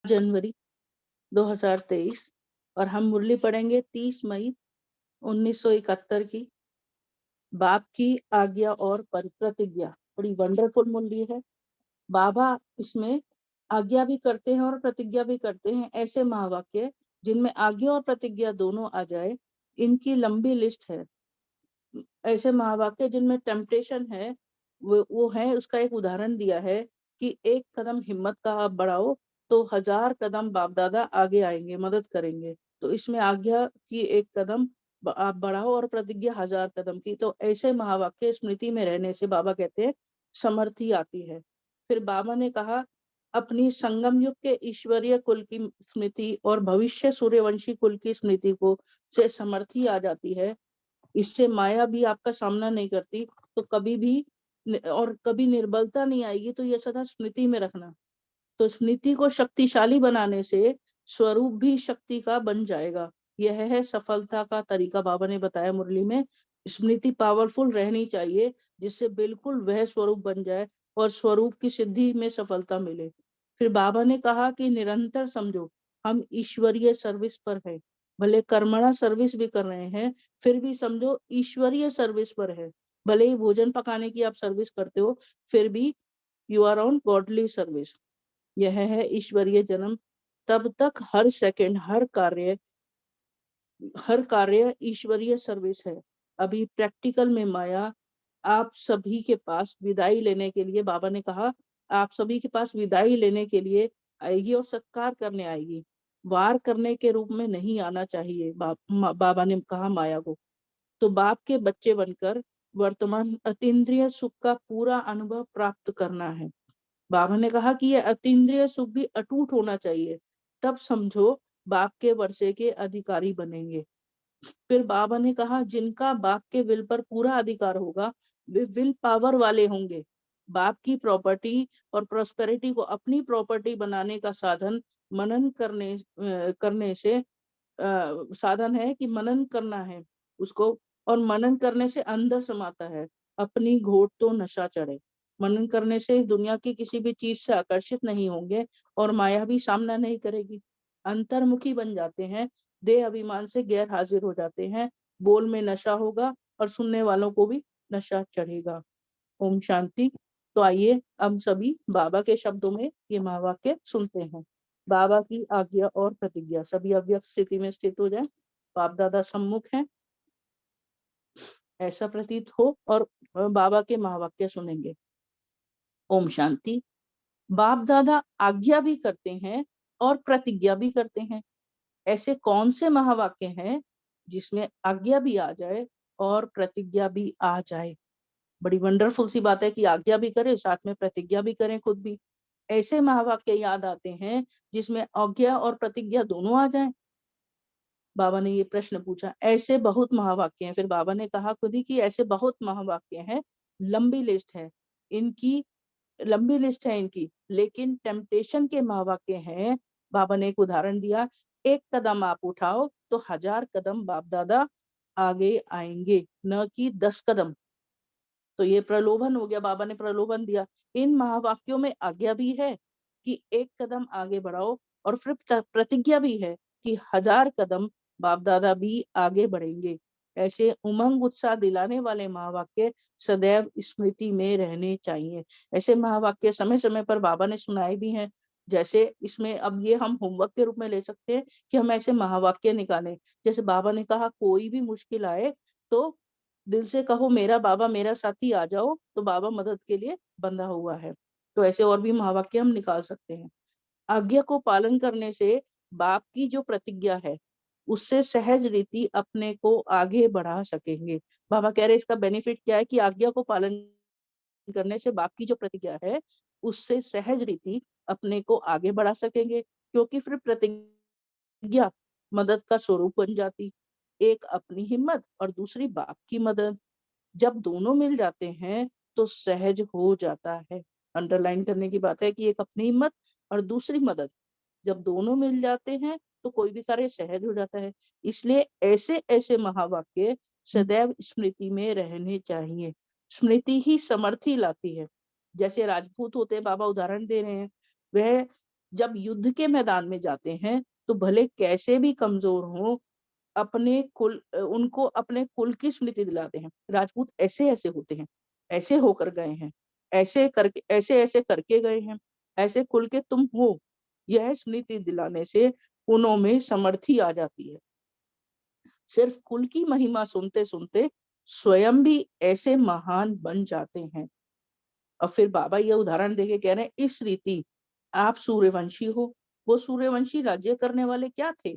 जनवरी 2023 और हम मुरली पढ़ेंगे 30 मई 1971 की। बाप की आज्ञा और प्रतिज्ञा बड़ी वंडरफुल मुरली है। बाबा इसमें आज्ञा भी करते हैं और प्रतिज्ञा भी करते हैं। ऐसे महावाक्य जिनमें आज्ञा और प्रतिज्ञा दोनों आ जाए, इनकी लंबी लिस्ट है। ऐसे महावाक्य जिनमें टेम्पटेशन है, वो है। उसका एक उदाहरण दिया है कि एक कदम हिम्मत का आप बढ़ाओ तो 1000 कदम बाप दादा आगे आएंगे, मदद करेंगे। तो इसमें आज्ञा की एक कदम आप बढ़ाओ और प्रतिज्ञा 1000 कदम की। तो ऐसे महावाक्य स्मृति में रहने से बाबा कहते हैं समर्थी आती है। फिर बाबा ने कहा अपनी संगम युग के ईश्वरीय कुल की स्मृति और भविष्य सूर्यवंशी कुल की स्मृति को से समर्थी आ जाती है। इससे माया भी आपका सामना नहीं करती, तो कभी भी और कभी निर्बलता नहीं आएगी। तो ये सदा स्मृति में रखना। तो स्मृति को शक्तिशाली बनाने से स्वरूप भी शक्ति का बन जाएगा। यह है सफलता का तरीका। बाबा ने बताया मुरली में, स्मृति पावरफुल रहनी चाहिए जिससे बिल्कुल वह स्वरूप बन जाए और स्वरूप की सिद्धि में सफलता मिले। फिर बाबा ने कहा कि निरंतर समझो हम ईश्वरीय सर्विस पर है। भले कर्मणा सर्विस भी कर रहे हैं, फिर भी समझो ईश्वरीय सर्विस पर है। भले ही भोजन पकाने की आप सर्विस करते हो, फिर भी you are on godly service. यह है ईश्वरीय जन्म। तब तक हर कार्य ईश्वरीय सर्विस है। अभी प्रैक्टिकल में माया आप सभी के पास विदाई लेने के लिए, बाबा ने कहा आप सभी के पास विदाई लेने के लिए आएगी और सत्कार करने आएगी। वार करने के रूप में नहीं आना चाहिए। बाबा ने कहा माया को। तो बाप के बच्चे बनकर वर्तमान अतीन्द्रिय सुख का पूरा अनुभव प्राप्त करना है। बाबा ने कहा कि यह अतीन्द्रिय सुख भी अटूट होना चाहिए, तब समझो बाप के वर्षे के अधिकारी बनेंगे। फिर बाबा ने कहा जिनका बाप के विल पर पूरा अधिकार होगा, वे विल पावर वाले होंगे। बाप की प्रॉपर्टी और प्रोस्पेरिटी को अपनी प्रॉपर्टी बनाने का साधन मनन करने से साधन है कि मनन करना है उसको। और मनन करने से अंदर समाता है। अपनी घोट तो नशा चढ़े। मनन करने से दुनिया की किसी भी चीज से आकर्षित नहीं होंगे और माया भी सामना नहीं करेगी। अंतर्मुखी बन जाते हैं, देह अभिमान से गैर हाजिर हो जाते हैं। बोल में नशा होगा और सुनने वालों को भी नशा चढ़ेगा। ओम शांति। तो आइए हम सभी बाबा के शब्दों में ये महावाक्य सुनते हैं। बाबा की आज्ञा और प्रतिज्ञा। सभी अव्यक्त स्थिति में स्थित हो जाएं। बाप दादा सम्मुख हैं, ऐसा प्रतीत हो, और बाबा के महावाक्य सुनेंगे। ओम शांति। बाप दादा आज्ञा भी करते हैं और प्रतिज्ञा भी करते हैं। ऐसे कौन से महावाक्य हैं जिसमें आज्ञा भी आ जाए और प्रतिज्ञा भी आ जाए? बड़ी वंडरफुल सी बात है कि आज्ञा भी करें, साथ में प्रतिज्ञा भी करें खुद भी। ऐसे महावाक्य याद आते हैं जिसमें आज्ञा और प्रतिज्ञा दोनों आ जाएं। बाबा ने ये प्रश्न पूछा। ऐसे बहुत महावाक्य हैं। फिर बाबा ने कहा खुद ही कि ऐसे बहुत महावाक्य हैं, लंबी लिस्ट है इनकी, लंबी लिस्ट है इनकी। लेकिन टेम्पटेशन के महावाक्य हैं। बाबा ने एक उदाहरण दिया, एक कदम आप उठाओ तो 1000 कदम बाप दादा आगे आएंगे, न कि 10 कदम। तो ये प्रलोभन हो गया। बाबा ने प्रलोभन दिया। इन महावाक्यों में आज्ञा भी है कि एक कदम आगे बढ़ाओ, और फिर प्रतिज्ञा भी है कि 1000 कदम बाप दादा भी आगे बढ़ेंगे। ऐसे उमंग उत्साह दिलाने वाले महावाक्य सदैव स्मृति में रहने चाहिए। ऐसे महावाक्य समय समय पर बाबा ने सुनाए भी हैं। जैसे इसमें अब ये हम होमवर्क के रूप में ले सकते हैं कि हम ऐसे महावाक्य निकालें। जैसे बाबा ने कहा कोई भी मुश्किल आए तो दिल से कहो मेरा बाबा मेरा साथी आ जाओ, तो बाबा मदद के लिए बंधा हुआ है। तो ऐसे और भी महावाक्य हम निकाल सकते हैं। आज्ञा को पालन करने से बाप की जो प्रतिज्ञा है उससे सहज रीति अपने को आगे बढ़ा सकेंगे। बाबा कह रहे इसका बेनिफिट क्या है कि आज्ञा को पालन करने से बाप की जो प्रतिज्ञा है उससे सहज रीति अपने को आगे बढ़ा सकेंगे, क्योंकि फिर प्रतिज्ञा मदद का स्वरूप बन जाती। एक अपनी हिम्मत और दूसरी बाप की मदद, जब दोनों मिल जाते हैं तो सहज हो जाता है। अंडरलाइन करने की बात है कि एक अपनी हिम्मत और दूसरी मदद, जब दोनों मिल जाते हैं तो कोई भी कार्य सहज हो जाता है। इसलिए ऐसे ऐसे महावाक्य सदैव स्मृति में रहने चाहिए। स्मृति ही समर्थी लाती है। जैसे राजपूत होते हैं, बाबा उदाहरण दे रहे हैं, वह जब युद्ध के मैदान में जाते हैं तो भले कैसे भी कमजोर हो, उनको अपने कुल की स्मृति दिलाते हैं। राजपूत ऐसे ऐसे होते हैं, ऐसे होकर गए हैं, ऐसे ऐसे करके गए हैं, ऐसे कुल के तुम हो। यह स्मृति दिलाने से उनों में समर्थी आ जाती है। सिर्फ कुल की महिमा सुनते सुनते स्वयं भी ऐसे महान बन जाते हैं। और फिर बाबा ये उदाहरण देके कह रहे हैं, इस रीति आप सूर्यवंशी हो। वो सूर्यवंशी राज्य करने वाले क्या थे?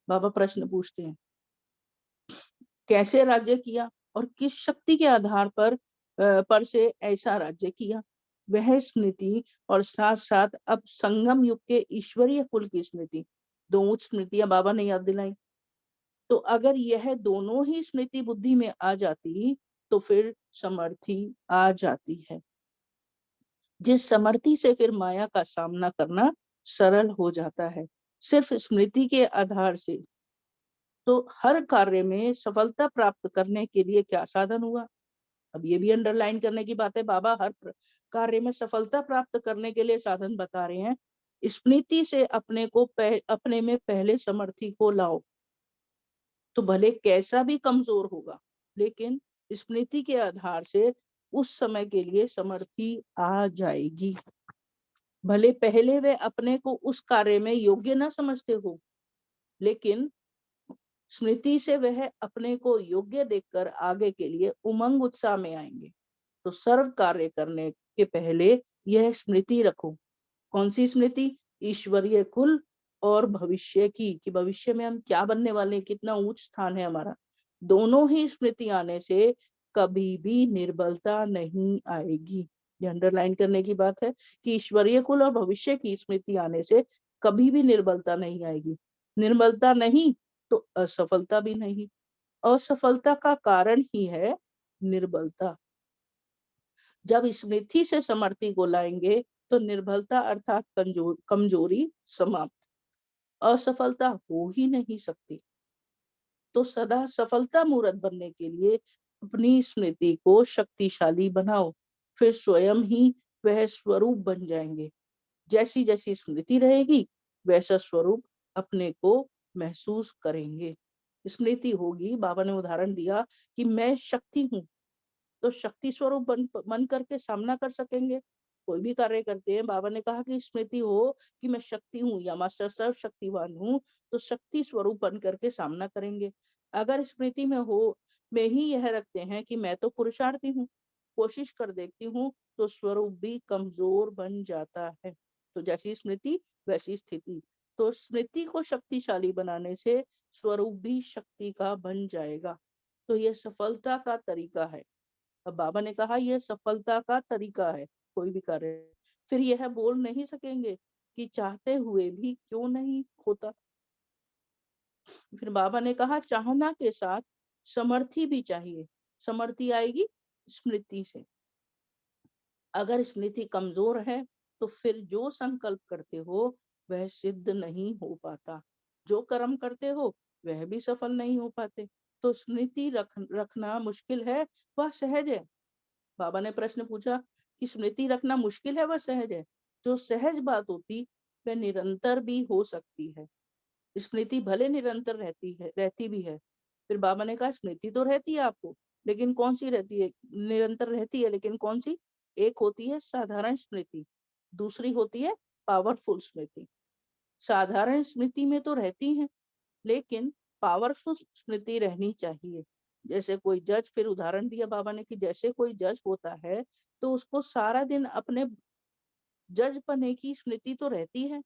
बाबा प्रश्न पूछते हैं, कैसे राज्य किया और किस शक्ति के आधार पर से ऐसा राज्य किया, वह स्मृति। और साथ साथ अब संगम युग के ईश्वरीय कुल की स्मृति, दो उच्च स्मृतियां बाबा ने याद दिलाई। तो अगर यह दोनों ही स्मृति बुद्धि में आ जाती तो फिर समर्थी आ जाती है, जिस समर्थी से फिर माया का सामना करना सरल हो जाता है। सिर्फ स्मृति के आधार से तो हर कार्य में सफलता प्राप्त करने के लिए क्या साधन हुआ? अब ये भी अंडरलाइन करने की बात है। बाबा हर कार्य में सफलता प्राप्त करने के लिए साधन बता रहे हैं। स्मृति से अपने में पहले समर्थी को लाओ, तो भले कैसा भी कमजोर होगा, लेकिन स्मृति के आधार से उस समय के लिए समर्थी आ जाएगी। भले पहले वे अपने को उस कार्य में योग्य न समझते हो, लेकिन स्मृति से वह अपने को योग्य देखकर आगे के लिए उमंग उत्साह में आएंगे। तो सर्व कार्य करने के पहले यह स्मृति रखो। कौन सी स्मृति? ईश्वरीय कुल और भविष्य की, कि भविष्य में हम क्या बनने वाले हैं, कितना उच्च स्थान है हमारा। दोनों ही स्मृति आने से कभी भी निर्बलता नहीं आएगी। ये अंडरलाइन करने की बात है कि ईश्वरीय कुल और भविष्य की स्मृति आने से कभी भी निर्बलता नहीं आएगी। निर्बलता नहीं तो असफलता भी नहीं। असफलता का कारण ही है निर्बलता। जब स्मृति से समर्थि को लाएंगे तो निर्बलता अर्थात कमजोरी समाप्त, असफलता हो ही नहीं सकती। तो सदा सफलता मूर्त बनने के लिए अपनी स्मृति को शक्तिशाली बनाओ, फिर स्वयं ही वह स्वरूप बन जाएंगे। जैसी जैसी स्मृति रहेगी वैसा स्वरूप अपने को महसूस करेंगे। स्मृति होगी, बाबा ने उदाहरण दिया कि मैं शक्ति हूँ, तो शक्ति स्वरूप बन करके सामना कर सकेंगे। कोई भी कार्य करते हैं, बाबा ने कहा कि स्मृति हो कि मैं शक्ति हूँ या मास्टर सर्व शक्तिवान हूँ, तो शक्ति स्वरूप बन करके सामना करेंगे। अगर स्मृति में ही यह रखते हैं कि मैं तो पुरुषार्थी हूँ, कोशिश कर देखती हूँ, तो स्वरूप भी कमजोर बन जाता है। तो जैसी स्मृति वैसी स्थिति। तो स्मृति को शक्तिशाली बनाने से स्वरूप भी शक्ति का बन जाएगा। तो यह सफलता का तरीका है। अब बाबा ने कहा यह सफलता का तरीका है कोई भी कार्य। फिर यह बोल नहीं सकेंगे कि चाहते हुए भी क्यों नहीं होता। फिर बाबा ने कहा चाहना के साथ समर्थी भी चाहिए। समर्थी आएगी स्मृति से। अगर स्मृति कमजोर है तो फिर जो संकल्प करते हो वह सिद्ध नहीं हो पाता, जो कर्म करते हो वह भी सफल नहीं हो पाते। तो स्मृति रखना मुश्किल है वह सहज है। बाबा ने प्रश्न पूछा कि स्मृति रखना मुश्किल है वह सहज है? जो सहज बात होती वह निरंतर भी हो सकती है। स्मृति भले निरंतर रहती भी है। फिर बाबा ने कहा स्मृति तो रहती है आपको, लेकिन कौन सी रहती है? निरंतर रहती है, लेकिन कौन सी? एक होती है साधारण स्मृति, दूसरी होती है पावरफुल स्मृति। साधारण स्मृति में तो रहती है, लेकिन पावरफुल स्मृति रहनी चाहिए। जैसे कोई जज, फिर उदाहरण दिया बाबा ने कि जैसे कोई जज होता है तो उसको सारा दिन अपने जज बने की स्मृति तो रहती है,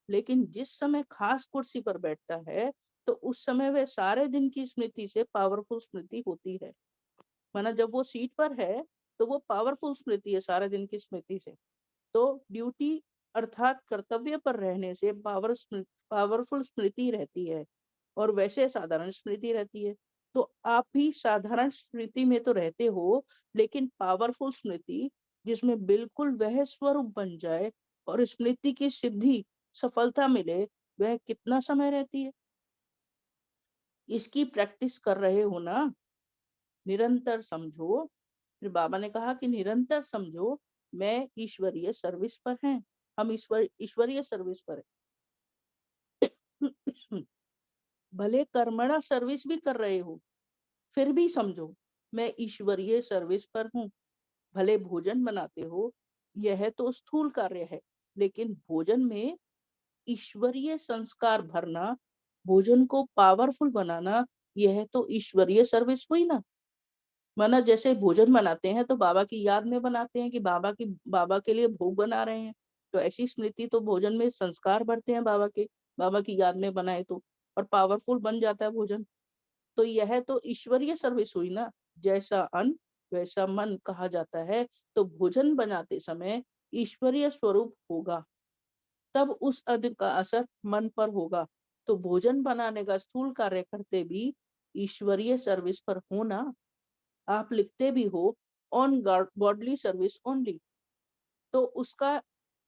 लेकिन जिस समय खास कुर्सी पर बैठता है तो उस समय वह सारे दिन की स्मृति से पावरफुल स्मृति होती है। माना जब वो सीट पर है तो वो पावरफुल स्मृति है सारे दिन की स्मृति से। तो ड्यूटी अर्थात कर्तव्य पर रहने से पावरफुल स्मृति रहती है, और वैसे साधारण स्मृति रहती है। तो आप भी साधारण स्मृति में तो रहते हो, लेकिन पावरफुल स्मृति जिसमें बिल्कुल वह स्वरूप बन जाए और स्मृति की सिद्धि सफलता मिले, वह कितना समय रहती है? इसकी प्रैक्टिस कर रहे हो ना? निरंतर समझो। फिर बाबा ने कहा कि निरंतर समझो मैं ईश्वरीय सर्विस पर है। हम ईश्वरीय सर्विस पर है। भले कर्मणा सर्विस भी कर रहे हो, फिर भी समझो मैं ईश्वरीय सर्विस पर हूँ। भले भोजन बनाते हो, यह तो स्थूल कार्य है, लेकिन भोजन में ईश्वरीय संस्कार भरना, भोजन को पावरफुल बनाना, यह तो ईश्वरीय सर्विस हुई ना। माना जैसे भोजन बनाते हैं तो बाबा की याद में बनाते हैं कि बाबा के लिए भोग बना रहे हैं, तो ऐसी स्मृति तो भोजन में संस्कार भरते हैं बाबा की याद में बनाए तो, और पावरफुल बन जाता है भोजन। तो यह तो ईश्वरीय सर्विस हुई ना। जैसा अन्न वैसा मन कहा जाता है, तो भोजन बनाते समय ईश्वरीय स्वरूप होगा, तब उस अन्न का असर मन पर होगा। तो भोजन बनाने का स्थूल कार्य करते भी ईश्वरीय सर्विस पर होना। आप लिखते भी हो ऑन गॉडली सर्विस ओनली, तो उसका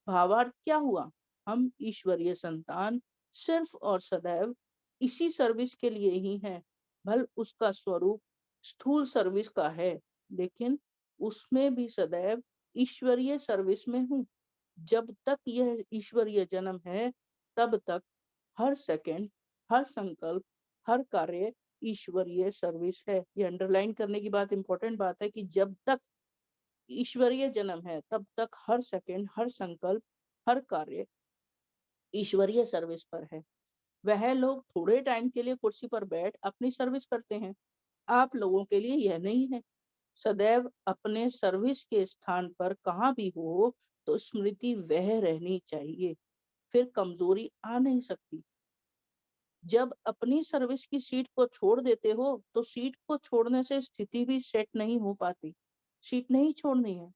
भावार्थ क्या हुआ? हम ईश्वरीय संतान सिर्फ और सदैव इसी सर्विस के लिए ही हैं। भल उसका स्वरूप स्थूल सर्विस का है, लेकिन उसमें भी सदैव ईश्वरीय सर्विस में हूँ। जब तक यह ईश्वरीय जन्म है, तब तक हर सेकंड, हर संकल्प, हर कार्य ईश्वरीय सर्विस है। ये अंडरलाइन करने की बात, इंपॉर्टेंट बात है कि जब तक ईश्वरीय जन्म है, तब तक हर सेकंड, हर संकल्प, हर कार्य ईश्वरीय सर्विस पर है। वह लोग थोड़े टाइम के लिए कुर्सी पर बैठ अपनी सर्विस करते हैं, आप लोगों के लिए यह नहीं है। सदैव अपने सर्विस के स्थान पर कहाँ भी हो, तो स्मृति वह रहनी चाहिए, फिर कमजोरी आ नहीं सकती। जब अपनी सर्विस की सीट को छोड़ देते हो, तो सीट को छोड़ने से स्थिति भी सेट नहीं हो पाती। सीट नहीं छोड़नी है।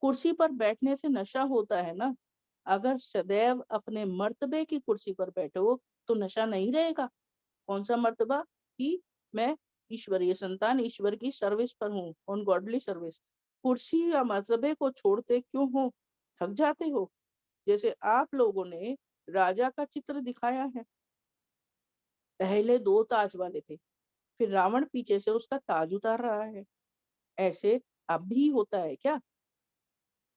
कुर्सी पर बैठने से नशा होता है ना। अगर सदैव अपने मर्तबे की कुर्सी पर बैठो, तो नशा नहीं रहेगा। कौन सा मर्तबा? कि मैं ईश्वरीय संतान, ईश्वर की सर्विस पर हूँ, ऑन गॉडली सर्विस। कुर्सी या मर्तबे को छोड़ते क्यों हो? थक जाते हो। जैसे आप लोगों ने राजा का चित्र दिखाया है, पहले 2 ताज वाले थे, फिर रावण पीछे से उसका ताज उतार रहा है। ऐसे अब भी होता है क्या?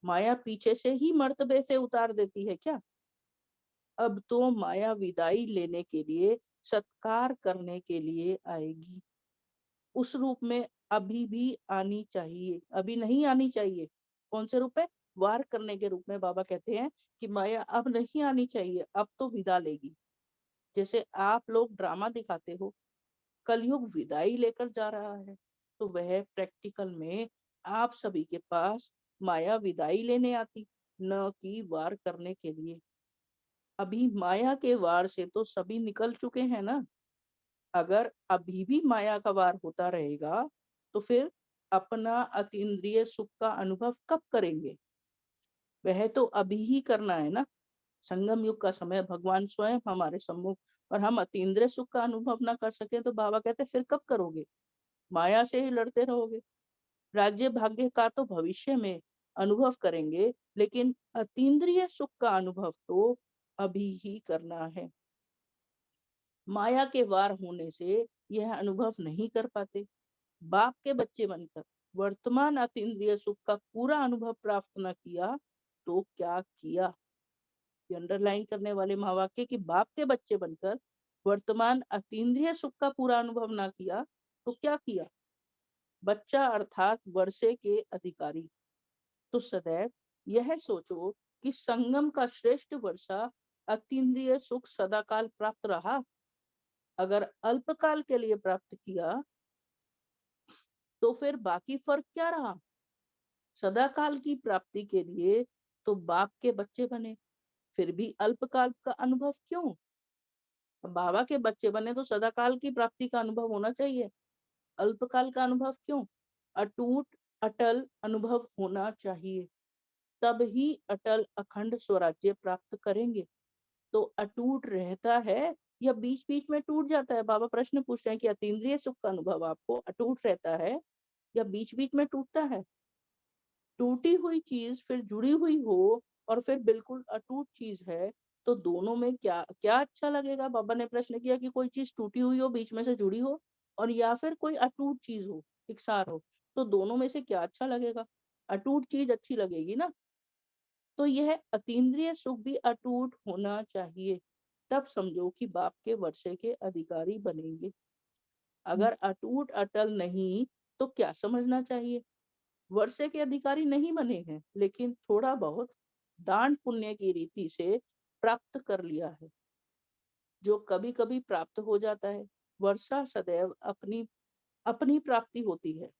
माया पीछे से ही मर्तबे से उतार देती है क्या? अब तो माया विदाई लेने के लिए, सत्कार करने के लिए आएगी। उस रूप में अभी भी आनी चाहिए, अभी नहीं आनी चाहिए। कौन से रूप में? वार करने के रूप में। बाबा कहते हैं कि माया अब नहीं आनी चाहिए, अब तो विदा लेगी। जैसे आप लोग ड्रामा दिखाते हो, कलयुग विदाई लेकर जा रहा है, तो वह प्रैक्टिकल में आप सभी के पास माया विदाई लेने आती, न कि वार करने के लिए। अभी माया के वार से तो सभी निकल चुके हैं ना। अगर अभी भी माया का वार होता रहेगा, तो फिर अपना अतीन्द्रिय सुख का अनुभव कब करेंगे? वह तो अभी ही करना है ना। संगम युग का समय भगवान स्वयं हमारे सम्मुख, और हम अतीन्द्रिय सुख का अनुभव ना कर सके, तो बाबा कहते फिर कब करोगे? माया से ही लड़ते रहोगे। राज्य भाग्य का तो भविष्य में अनुभव करेंगे, लेकिन अतीन्द्रिय सुख का अनुभव तो अभी ही करना है। माया के वार होने से यह अनुभव नहीं कर पाते। बाप के बच्चे बनकर वर्तमान अतीन्द्रिय सुख का पूरा अनुभव प्राप्त न किया, तो क्या किया? ये अंडरलाइन करने वाले महावाक्य कि बाप के बच्चे बनकर वर्तमान अतीन्द्रिय सुख का पूरा अनुभव ना किया, तो क्या किया? बच्चा अर्थात वर्षे के अधिकारी। तो सदैव यह सोचो कि संगम का श्रेष्ठ वर्षा अतीन्द्रिय सुख सदाकाल प्राप्त रहा। अगर अल्पकाल के लिए प्राप्त किया, तो फिर बाकी फर्क क्या रहा? सदाकाल की प्राप्ति के लिए तो बाप के बच्चे बने, फिर भी अल्पकाल का अनुभव क्यों? बाबा के बच्चे बने तो सदाकाल की प्राप्ति का अनुभव होना चाहिए, अल्पकाल का अनुभव क्यों? अटूट अटल अनुभव होना चाहिए, तब ही अटल अखंड स्वराज्य प्राप्त करेंगे। तो अटूट रहता है या बीच बीच में टूट जाता है? बाबा प्रश्न पूछ रहे हैं कि अतीन्द्रिय सुख का अनुभव आपको अटूट रहता है या बीच बीच में टूटता है? टूटी हुई चीज फिर जुड़ी हुई हो, और फिर बिल्कुल अटूट चीज है, तो दोनों में क्या क्या अच्छा लगेगा? बाबा ने प्रश्न किया कि कोई चीज टूटी हुई हो, बीच में से जुड़ी हो, और या फिर कोई अटूट चीज हो, इकसार हो, तो दोनों में से क्या अच्छा लगेगा? अटूट चीज अच्छी लगेगी ना। तो यह अतीन्द्रिय सुख भी अटूट होना चाहिए, तब समझो कि बाप के वर्षे के अधिकारी बनेंगे। अगर अटूट अटल नहीं तो क्या समझना चाहिए? वर्षे के अधिकारी नहीं बने हैं, लेकिन थोड़ा बहुत दान पुण्य की रीति से प्राप्त कर लिया है, जो कभी कभी प्राप्त हो जाता है। वर्षा सदैव अपनी अपनी प्राप्ति होती है,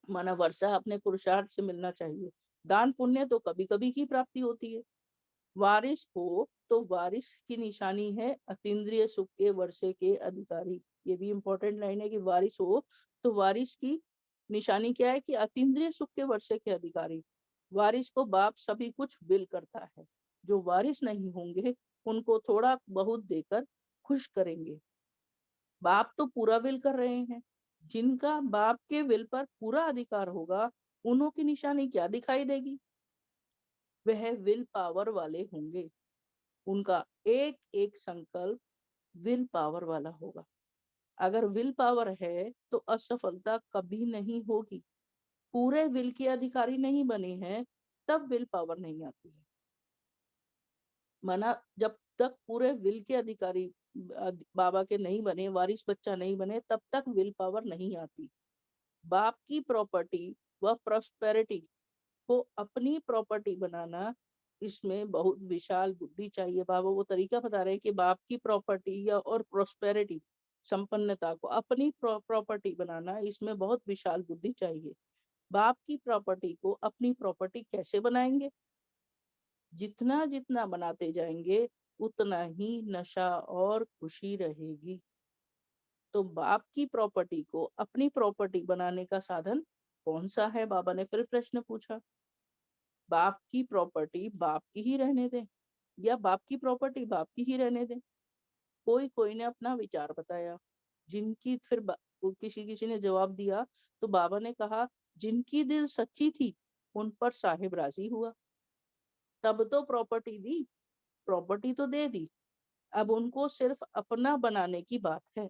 माना वर्षा अपने पुरुषार्थ से मिलना चाहिए। दान पुण्य तो कभी कभी की प्राप्ति होती है। वारिस हो तो वारिस की निशानी है अतीन्द्रिय सुख के वर्षे के अधिकारी। ये भी इंपॉर्टेंट लाइन है कि वारिस हो तो वारिस की निशानी क्या है कि अतीन्द्रिय सुख के वर्षे के अधिकारी। वारिस को बाप सभी कुछ विल करता है, जो वारिस नहीं होंगे उनको थोड़ा बहुत देकर खुश करेंगे। बाप तो पूरा विल कर रहे हैं, जिनका बाप के विल पर पूरा अधिकार होगा उन्हों की निशानी क्या दिखाई देगी? वह विल पावर वाले होंगे, उनका एक एक संकल्प विल पावर वाला होगा। अगर विल पावर है तो असफलता कभी नहीं होगी। पूरे विल के अधिकारी नहीं बने हैं तब विल पावर नहीं आती है। माना जब तक पूरे विल के अधिकारी बाबा के नहीं बने, वारिस बच्चा नहीं बने, तब तक विल पावर नहीं आती। बाप की प्रॉपर्टी व प्रॉस्पेरिटी को अपनी प्रॉपर्टी बनाना, इसमें बहुत विशाल बुद्धि चाहिए। बाबा वो तरीका बता रहे हैं कि बाप की प्रॉपर्टी या और प्रोस्पेरिटी, संपन्नता को अपनी प्रॉपर्टी बनाना, इसमें बहुत विशाल बुद्धि चाहिए। बाप की प्रॉपर्टी को अपनी प्रॉपर्टी कैसे बनाएंगे? जितना जितना बनाते जाएंगे उतना ही नशा और खुशी रहेगी। तो बाप की प्रॉपर्टी को अपनी प्रॉपर्टी बनाने का साधन कौन सा है? बाबा ने फिर प्रश्न पूछा। बाप की प्रॉपर्टी बाप की ही रहने दें या बाप की प्रॉपर्टी बाप की ही रहने दें? कोई कोई ने अपना विचार बताया, जिनकी फिर किसी किसी ने जवाब दिया। तो बाबा ने कहा जिनकी दिल सच्ची थी उन पर साहिब राजी हुआ, तब तो प्रॉपर्टी दी, प्रॉपर्टी तो दे दी, अब उनको सिर्फ अपना बनाने की बात है।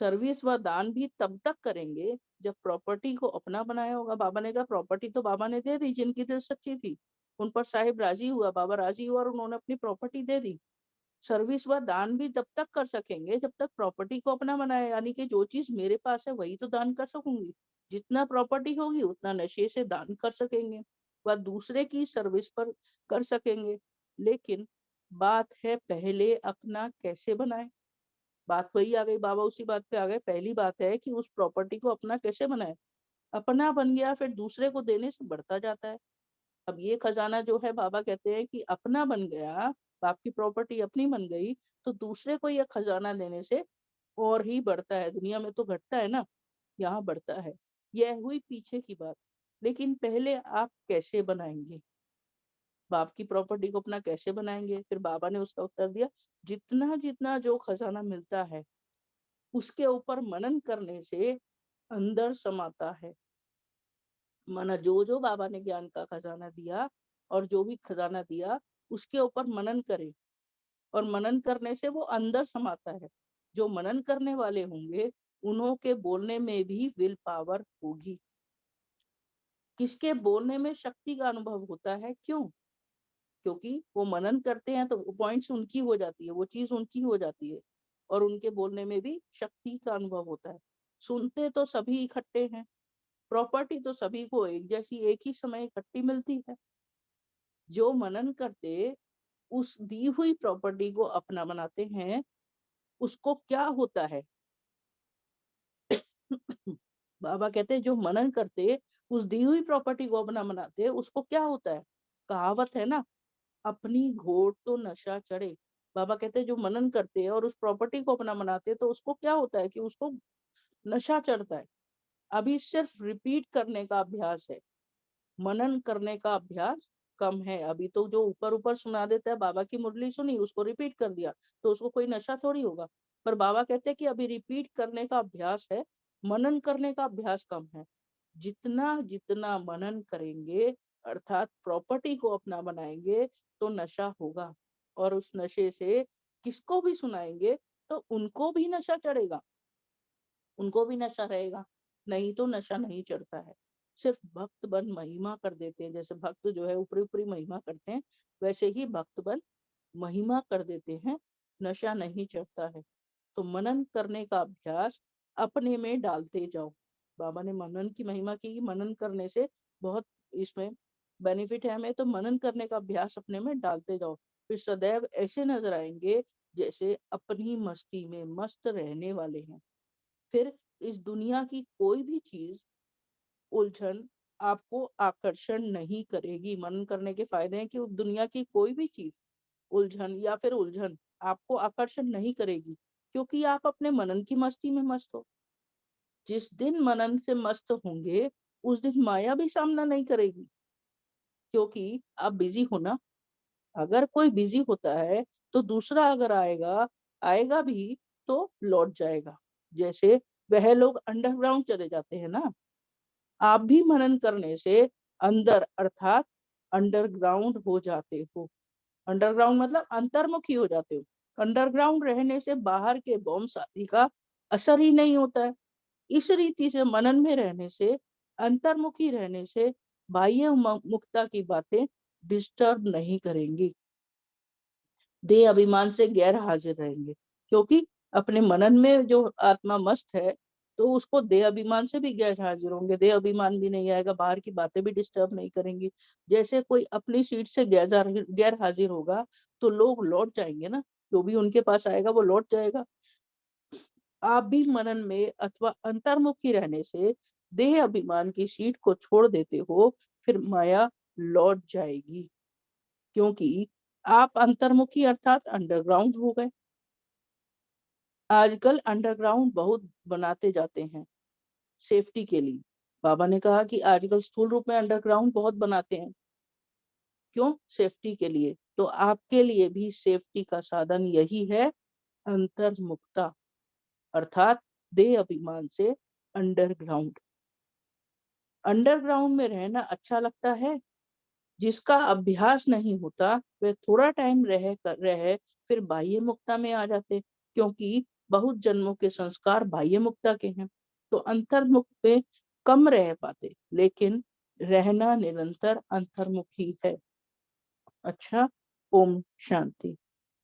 सर्विस व दान भी तब तक करेंगे जब प्रॉपर्टी को अपना बनाया होगा। बाबा ने कहा प्रॉपर्टी तो बाबा ने दे दी, जिनकी दिल सच्ची थी उन पर साहिब राजी हुआ, बाबा राजी हुआ और उन्होंने अपनी प्रॉपर्टी दे दी। सर्विस व दान भी तब तक कर सकेंगे जब तक प्रॉपर्टी को अपना बनाए, यानी कि जो चीज मेरे पास है वही तो दान कर सकूंगी। जितना प्रॉपर्टी होगी उतना नशे से दान कर सकेंगे व दूसरे की सर्विस पर कर सकेंगे। लेकिन बात है पहले अपना कैसे बनाए। बात वही आ गई, बाबा उसी बात पे आ गए। पहली बात है कि उस प्रॉपर्टी को अपना कैसे बनाए। अपना बन गया फिर दूसरे को देने से बढ़ता जाता है। अब ये खजाना जो है, बाबा कहते हैं कि अपना बन गया, बाप की प्रॉपर्टी अपनी बन गई, तो दूसरे को ये खजाना देने से और ही बढ़ता है। दुनिया में तो घटता है ना, यहाँ बढ़ता है। यह हुई पीछे की बात। लेकिन पहले आप कैसे बनाएंगे, बाप की प्रॉपर्टी को अपना कैसे बनाएंगे? फिर बाबा ने उसका उत्तर दिया, जितना जितना जो खजाना मिलता है उसके ऊपर मनन करने से अंदर समाता है। माना जो जो बाबा ने ज्ञान का खजाना दिया और जो भी खजाना दिया उसके ऊपर मनन करे, और मनन करने से वो अंदर समाता है। जो मनन करने वाले होंगे उन्हों के बोलने में भी विल पावर होगी। किसके बोलने में शक्ति का अनुभव होता है? क्यों? क्योंकि वो मनन करते हैं तो पॉइंट्स उनकी हो जाती है, वो चीज उनकी हो जाती है, और उनके बोलने में भी शक्ति का अनुभव होता है। सुनते तो सभी इकट्ठे हैं, प्रॉपर्टी तो सभी को एक जैसी एक ही समय इकट्ठी मिलती है। जो मनन करते उस दी हुई प्रॉपर्टी को अपना बनाते हैं उसको क्या होता है? बाबा कहते हैं जो मनन करते उस दी हुई प्रॉपर्टी को अपना बनाते उसको क्या होता है? कहावत है ना, अपनी घोट तो नशा चढ़े। बाबा कहते हैं जो मनन करते हैं और उस प्रॉपर्टी को अपना बनाते हैं तो उसको क्या होता है कि उसको नशा चढ़ता है। अभी सिर्फ रिपीट करने का अभ्यास है, मनन करने का अभ्यास कम है। अभी तो जो ऊपर ऊपर सुना देता है, बाबा की मुरली सुनी उसको रिपीट कर दिया तो उसको कोई नशा थोड़ी होगा। पर बाबा कहते हैं कि अभी रिपीट करने का अभ्यास है, मनन करने का अभ्यास कम है। जितना जितना मनन करेंगे अर्थात प्रॉपर्टी को अपना बनाएंगे तो नशा होगा, और उस नशे से किसको भी सुनाएंगे तो उनको भी नशा चढ़ेगा, उनको भी नशा रहेगा। नहीं तो नशा नहीं चढ़ता है। सिर्फ भक्त बन महिमा कर देते हैं। जैसे भक्त जो है ऊपरी ऊपरी महिमा करते हैं, वैसे ही भक्त बन महिमा कर देते हैं, नशा नहीं चढ़ता है। तो मनन करने का अभ्यास अपने में डालते जाओ। बाबा ने मनन की महिमा की कि मनन करने से बहुत इसमें बेनिफिट है हमें, तो मनन करने का अभ्यास अपने में डालते जाओ। फिर सदैव ऐसे नजर आएंगे जैसे अपनी मस्ती में मस्त रहने वाले हैं। फिर इस दुनिया की कोई भी चीज, उलझन आपको आकर्षण नहीं करेगी। मनन करने के फायदे हैं कि दुनिया की कोई भी चीज, उलझन आपको आकर्षण नहीं करेगी, क्योंकि आप अपने मनन की मस्ती में मस्त हो। जिस दिन मनन से मस्त होंगे उस दिन माया भी सामना नहीं करेगी, क्योंकि आप बिजी हो ना। अगर कोई बिजी होता है तो दूसरा अगर आएगा आएगा भी तो लौट जाएगा। जैसे वह लोग अंडरग्राउंड चले जाते हैं ना, आप भी मनन करने से अंदर अर्थात अंडरग्राउंड हो जाते हो। अंडरग्राउंड मतलब अंतर्मुखी हो जाते हो। अंडरग्राउंड रहने से बाहर के बॉम्ब आदि का असर ही नहीं होता है। इस रीति से मनन में रहने से, अंतर्मुखी रहने से बाह्य मुक्ता की बातें डिस्टर्ब नहीं करेंगी। देह अभिमान से गैर हाजिर रहेंगे, क्योंकि अपने मनन में जो आत्मा मस्त है तो उसको देह अभिमान से भी गैर हाजिर होंगे। देह अभिमान भी नहीं आएगा, बाहर की बातें भी डिस्टर्ब नहीं करेंगी। जैसे कोई अपनी सीट से गैर हाजिर होगा तो लोग लौट जाएंगे ना, जो भी उनके पास आएगा वो लौट जाएगा। आप भी मनन में अथवा अंतर्मुखी रहने से देह अभिमान की सीट को छोड़ देते हो, फिर माया लौट जाएगी, क्योंकि आप अंतर्मुखी अर्थात अंडरग्राउंड हो गए। आजकल अंडरग्राउंड बहुत बनाते जाते हैं सेफ्टी के लिए। बाबा ने कहा कि आजकल स्थूल रूप में अंडरग्राउंड बहुत बनाते हैं, क्यों? सेफ्टी के लिए। तो आपके लिए भी सेफ्टी का साधन यही है, अंतर्मुक्ता अर्थात देह अभिमान से अंडरग्राउंड। अंडरग्राउंड में रहना अच्छा लगता है। जिसका अभ्यास नहीं होता वह थोड़ा टाइम रहे फिर बाह्य मुक्ता में आ जाते, क्योंकि बहुत जन्मों के संस्कार बाह्य मुक्ता के हैं। तो अंतर्मुख पे कम रह पाते, लेकिन रहना निरंतर अंतर्मुखी है। अच्छा, ओम शांति।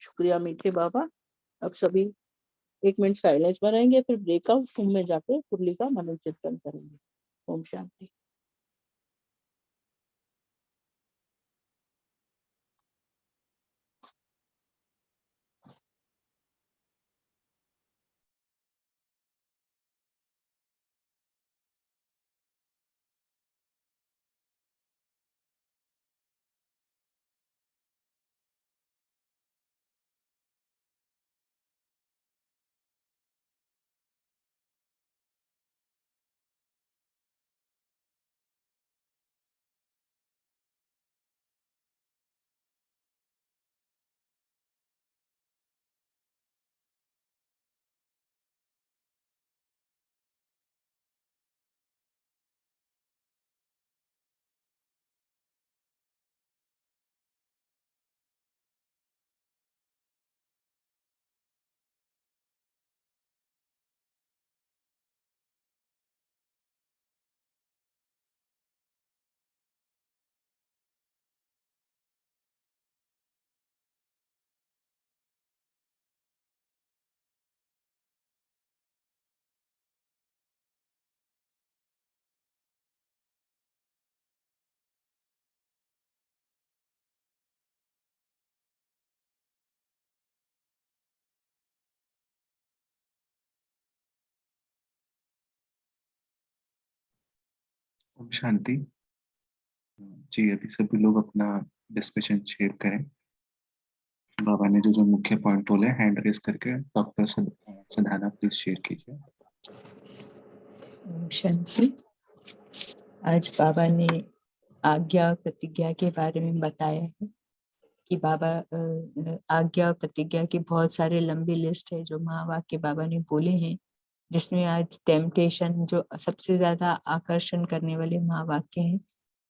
शुक्रिया मीठे बाबा। अब सभी 1 मिनट साइलेंस में रहेंगे, फिर ब्रेकआउट रूम में जाके मुरली का मनोचिंतन करेंगे। ओम शांति। ओम शांति। जी, अभी सभी लोग अपना डिस्कशन शेयर करें। बाबा ने जो जो मुख्य पॉइंट बोले हैंड रेस करके डॉक्टर सदाना प्लीज शेयर कीजिए। ओम शांति। आज बाबा ने आज्ञा और प्रतिज्ञा के बारे में बताया है कि बाबा आज्ञा और प्रतिज्ञा की बहुत सारे लंबी लिस्ट है जो महावाक्य बाबा ने बोले हैं, जिसमें आज टेम्पटेशन जो सबसे ज्यादा आकर्षण करने वाले महावाक्य हैं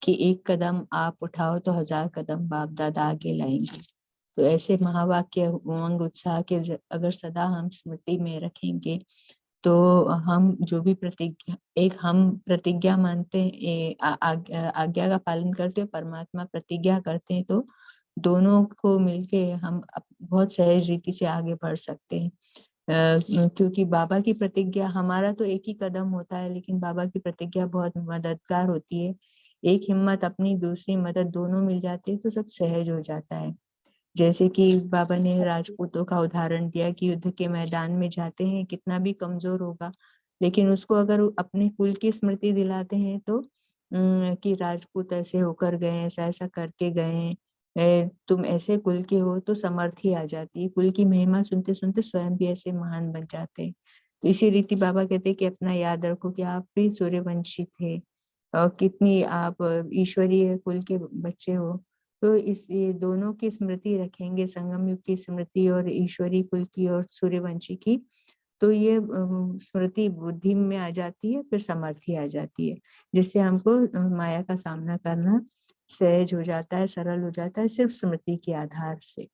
कि 1 कदम आप उठाओ तो 1000 कदम बाप दादा आगे लाएंगे। तो ऐसे महावाक्य उमंग उत्साह के अगर सदा हम स्मृति में रखेंगे तो हम जो भी प्रतिज्ञा, एक हम प्रतिज्ञा मानते हैं, आज्ञा का पालन करते हैं, परमात्मा प्रतिज्ञा करते हैं, तो दोनों को मिलके हम बहुत सहज रीति से आगे बढ़ सकते हैं। क्योंकि बाबा की प्रतिज्ञा, हमारा तो एक ही कदम होता है, लेकिन बाबा की प्रतिज्ञा बहुत मददगार होती है। एक हिम्मत अपनी, दूसरी मदद, दोनों मिल जाती है तो सब सहज हो जाता है। जैसे कि बाबा ने राजपूतों का उदाहरण दिया कि युद्ध के मैदान में जाते हैं, कितना भी कमजोर होगा, लेकिन उसको अगर अपने कुल की स्मृति दिलाते हैं तो कि राजपूत ऐसे होकर गए, ऐसा ऐसा करके गए, तुम ऐसे कुल के हो, तो समर्थी आ जाती है। कुल की महिमा सुनते सुनते स्वयं भी ऐसे महान बन जाते हैं। तो इसी रीति बाबा कहते हैं कि अपना याद रखो कि आप भी सूर्यवंशी थे और कितनी आप ईश्वरीय कुल के बच्चे हो। तो इस ये दोनों की स्मृति रखेंगे, संगम युग की स्मृति और ईश्वरी कुल की और सूर्यवंशी की, तो ये स्मृति बुद्धि में आ जाती है, फिर समर्थी आ जाती है, जिससे हमको माया का सामना करना सहज हो जाता है, सरल हो जाता है, सिर्फ स्मृति के आधार से।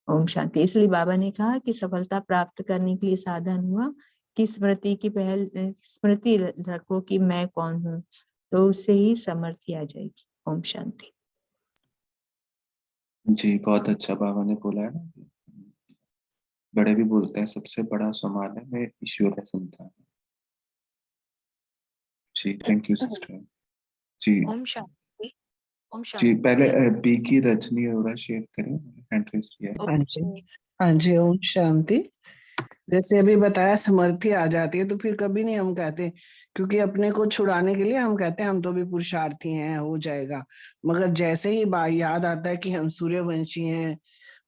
ओम शांति। इसलिए बाबा ने कहा कि सफलता प्राप्त करने के लिए साधन हुआ कि स्मृति की स्मृति रखो कि मैं कौन हूँ, तो उससे ही समर्थी आ जाएगी। ओम शांति। जी, बहुत अच्छा बाबा ने बोला है ना, बड़े भी बोलते हैं सबसे बड़ा सम्मान है मैं ईश्वर संतान। जी, थैंक यू सिस्टर। जी ओम शांति। ओम जी, पहले शांति। बी की रजनी और शेयर करें, हैंड रेज किया है। हाँ जी, हाँ जी, ओम शांति। जैसे अभी बताया समर्थी आ जाती है, तो फिर कभी नहीं हम कहते, क्योंकि अपने को छुड़ाने के लिए हम कहते हैं हम तो भी पुरुषार्थी हैं, हो जाएगा। मगर जैसे ही याद आता है कि हम सूर्यवंशी हैं,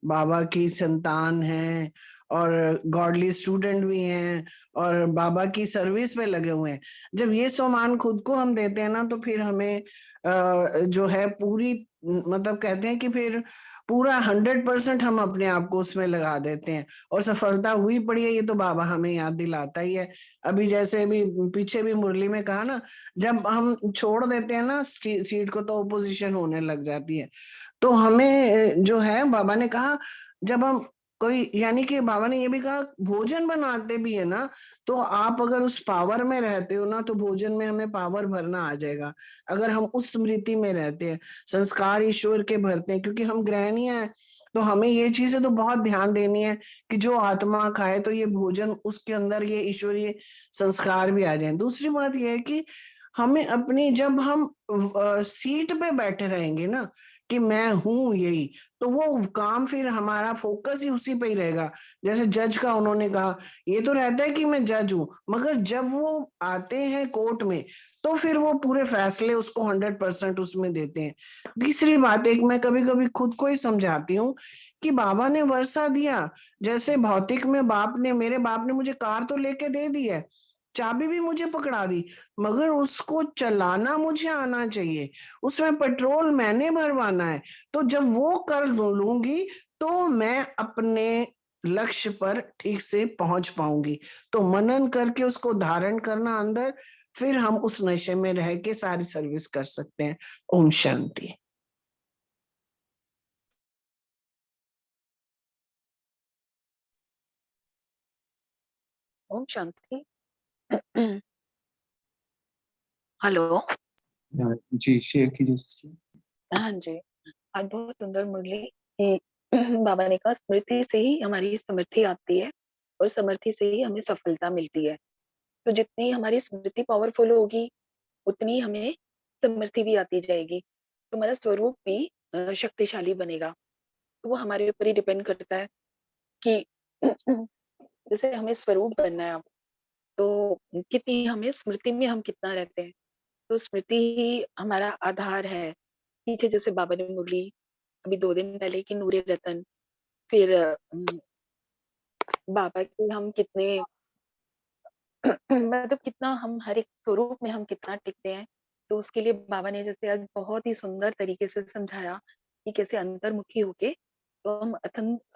बाबा की संतान हैं और गॉडली स्टूडेंट भी हैं और बाबा की सर्विस में लगे हुए हैं, जब ये सम्मान खुद को हम देते हैं ना, तो फिर हमें जो है पूरी, मतलब कहते हैं कि फिर पूरा 100% हम अपने आप को उसमें लगा देते हैं और सफलता हुई पड़ी है, ये तो बाबा हमें याद दिलाता ही है। अभी जैसे भी पीछे भी मुरली में कहा ना, जब हम छोड़ देते हैं ना सीट को, तो ओपोजिशन होने लग जाती है। तो हमें जो है, बाबा ने कहा जब हम कोई, यानी कि बाबा ने ये भी कहा भोजन बनाते भी है ना, तो आप अगर उस पावर में रहते हो ना, तो भोजन में हमें पावर भरना आ जाएगा। अगर हम उस स्मृति में रहते हैं, संस्कार ईश्वर के भरते हैं, क्योंकि हम गृहणी हैं, तो हमें ये चीजें तो बहुत ध्यान देनी है कि जो आत्मा खाए तो ये भोजन, उसके अंदर ये ईश्वरीय संस्कार भी आ जाए। दूसरी बात यह है कि हमें अपनी, जब हम सीट पे बैठे रहेंगे ना कि मैं हूं यही, तो वो काम फिर हमारा फोकस ही उसी पे ही रहेगा। जैसे जज का उन्होंने कहा, ये तो रहता है कि मैं जज हूं, मगर जब वो आते हैं कोर्ट में, तो फिर वो पूरे फैसले उसको 100% उसमें देते हैं। तीसरी बात, एक मैं कभी कभी खुद को ही समझाती हूँ कि बाबा ने वर्षा दिया, जैसे भौतिक में बाप ने, मेरे बाप ने मुझे कार तो लेके दे दी है, चाबी भी मुझे पकड़ा दी, मगर उसको चलाना मुझे आना चाहिए, उसमें पेट्रोल मैंने भरवाना है। तो जब वो कर लूंगी तो मैं अपने लक्ष्य पर ठीक से पहुंच पाऊंगी। तो मनन करके उसको धारण करना अंदर, फिर हम उस नशे में रह के सारी सर्विस कर सकते हैं। ओम शांति। ओम शांति। हेलो। जी, शेयर कीजिए सिस्टर। हाँ जी, आज बहुत सुंदर मुरली कि बाबा ने कहा स्मृति से ही हमारी समृद्धि आती है और समृद्धि से ही हमें सफलता मिलती है। तो जितनी हमारी स्मृति पावरफुल होगी, उतनी हमें समृद्धि भी आती जाएगी, तो हमारा स्वरूप भी शक्तिशाली बनेगा। तो वो हमारे ऊपर ही डिपेंड करता है कि जैसे हमें स्वरूप बनना है अब, तो कितनी हमें स्मृति में हम कितना रहते हैं। तो स्मृति ही हमारा आधार है। पीछे जैसे बाबा ने मुरली अभी 2 दिन पहले की नूरे रतन, फिर बाबा के हम कितने मतलब कितना हम हर एक स्वरूप में हम कितना टिकते हैं। तो उसके लिए बाबा ने जैसे आज बहुत ही सुंदर तरीके से समझाया कि कैसे अंतर्मुखी होके तो हम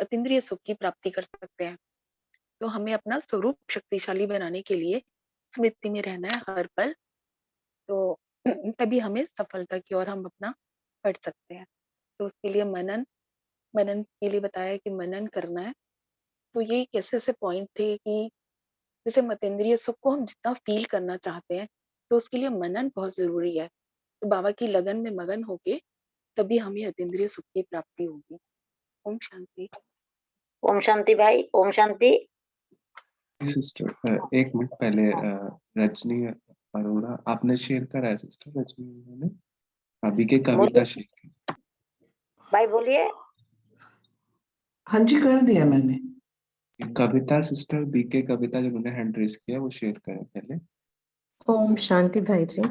अतीन्द्रिय सुख की प्राप्ति कर सकते हैं। तो हमें अपना स्वरूप शक्तिशाली बनाने के लिए स्मृति में रहना है हर पल, तो तभी हमें सफलता की ओर हम अपना बढ़ सकते हैं। तो उसके लिए मनन मनन के लिए बताया कि मनन करना है। तो ये कैसे ऐसे पॉइंट थे कि जैसे मतेंद्रिय सुख को हम जितना फील करना चाहते हैं, तो उसके लिए मनन बहुत जरूरी है। तो बाबा की लगन में मगन होके तभी हमें अतीन्द्रिय सुख की प्राप्ति होगी। ओम शांति। ओम शांति भाई, ओम शांति। सिस्टर एक मिनट पहले रजनी अरोड़ा आपने शेयर करा है सिस्टर रजनी ने अभी के कविता शेयर की। भाई बोलिए। हाँ जी कर दिया मैंने। कविता सिस्टर बीके कविता जिन्होंने हैंड रेस किया वो शेयर करें पहले। ओम शांति भाई जी।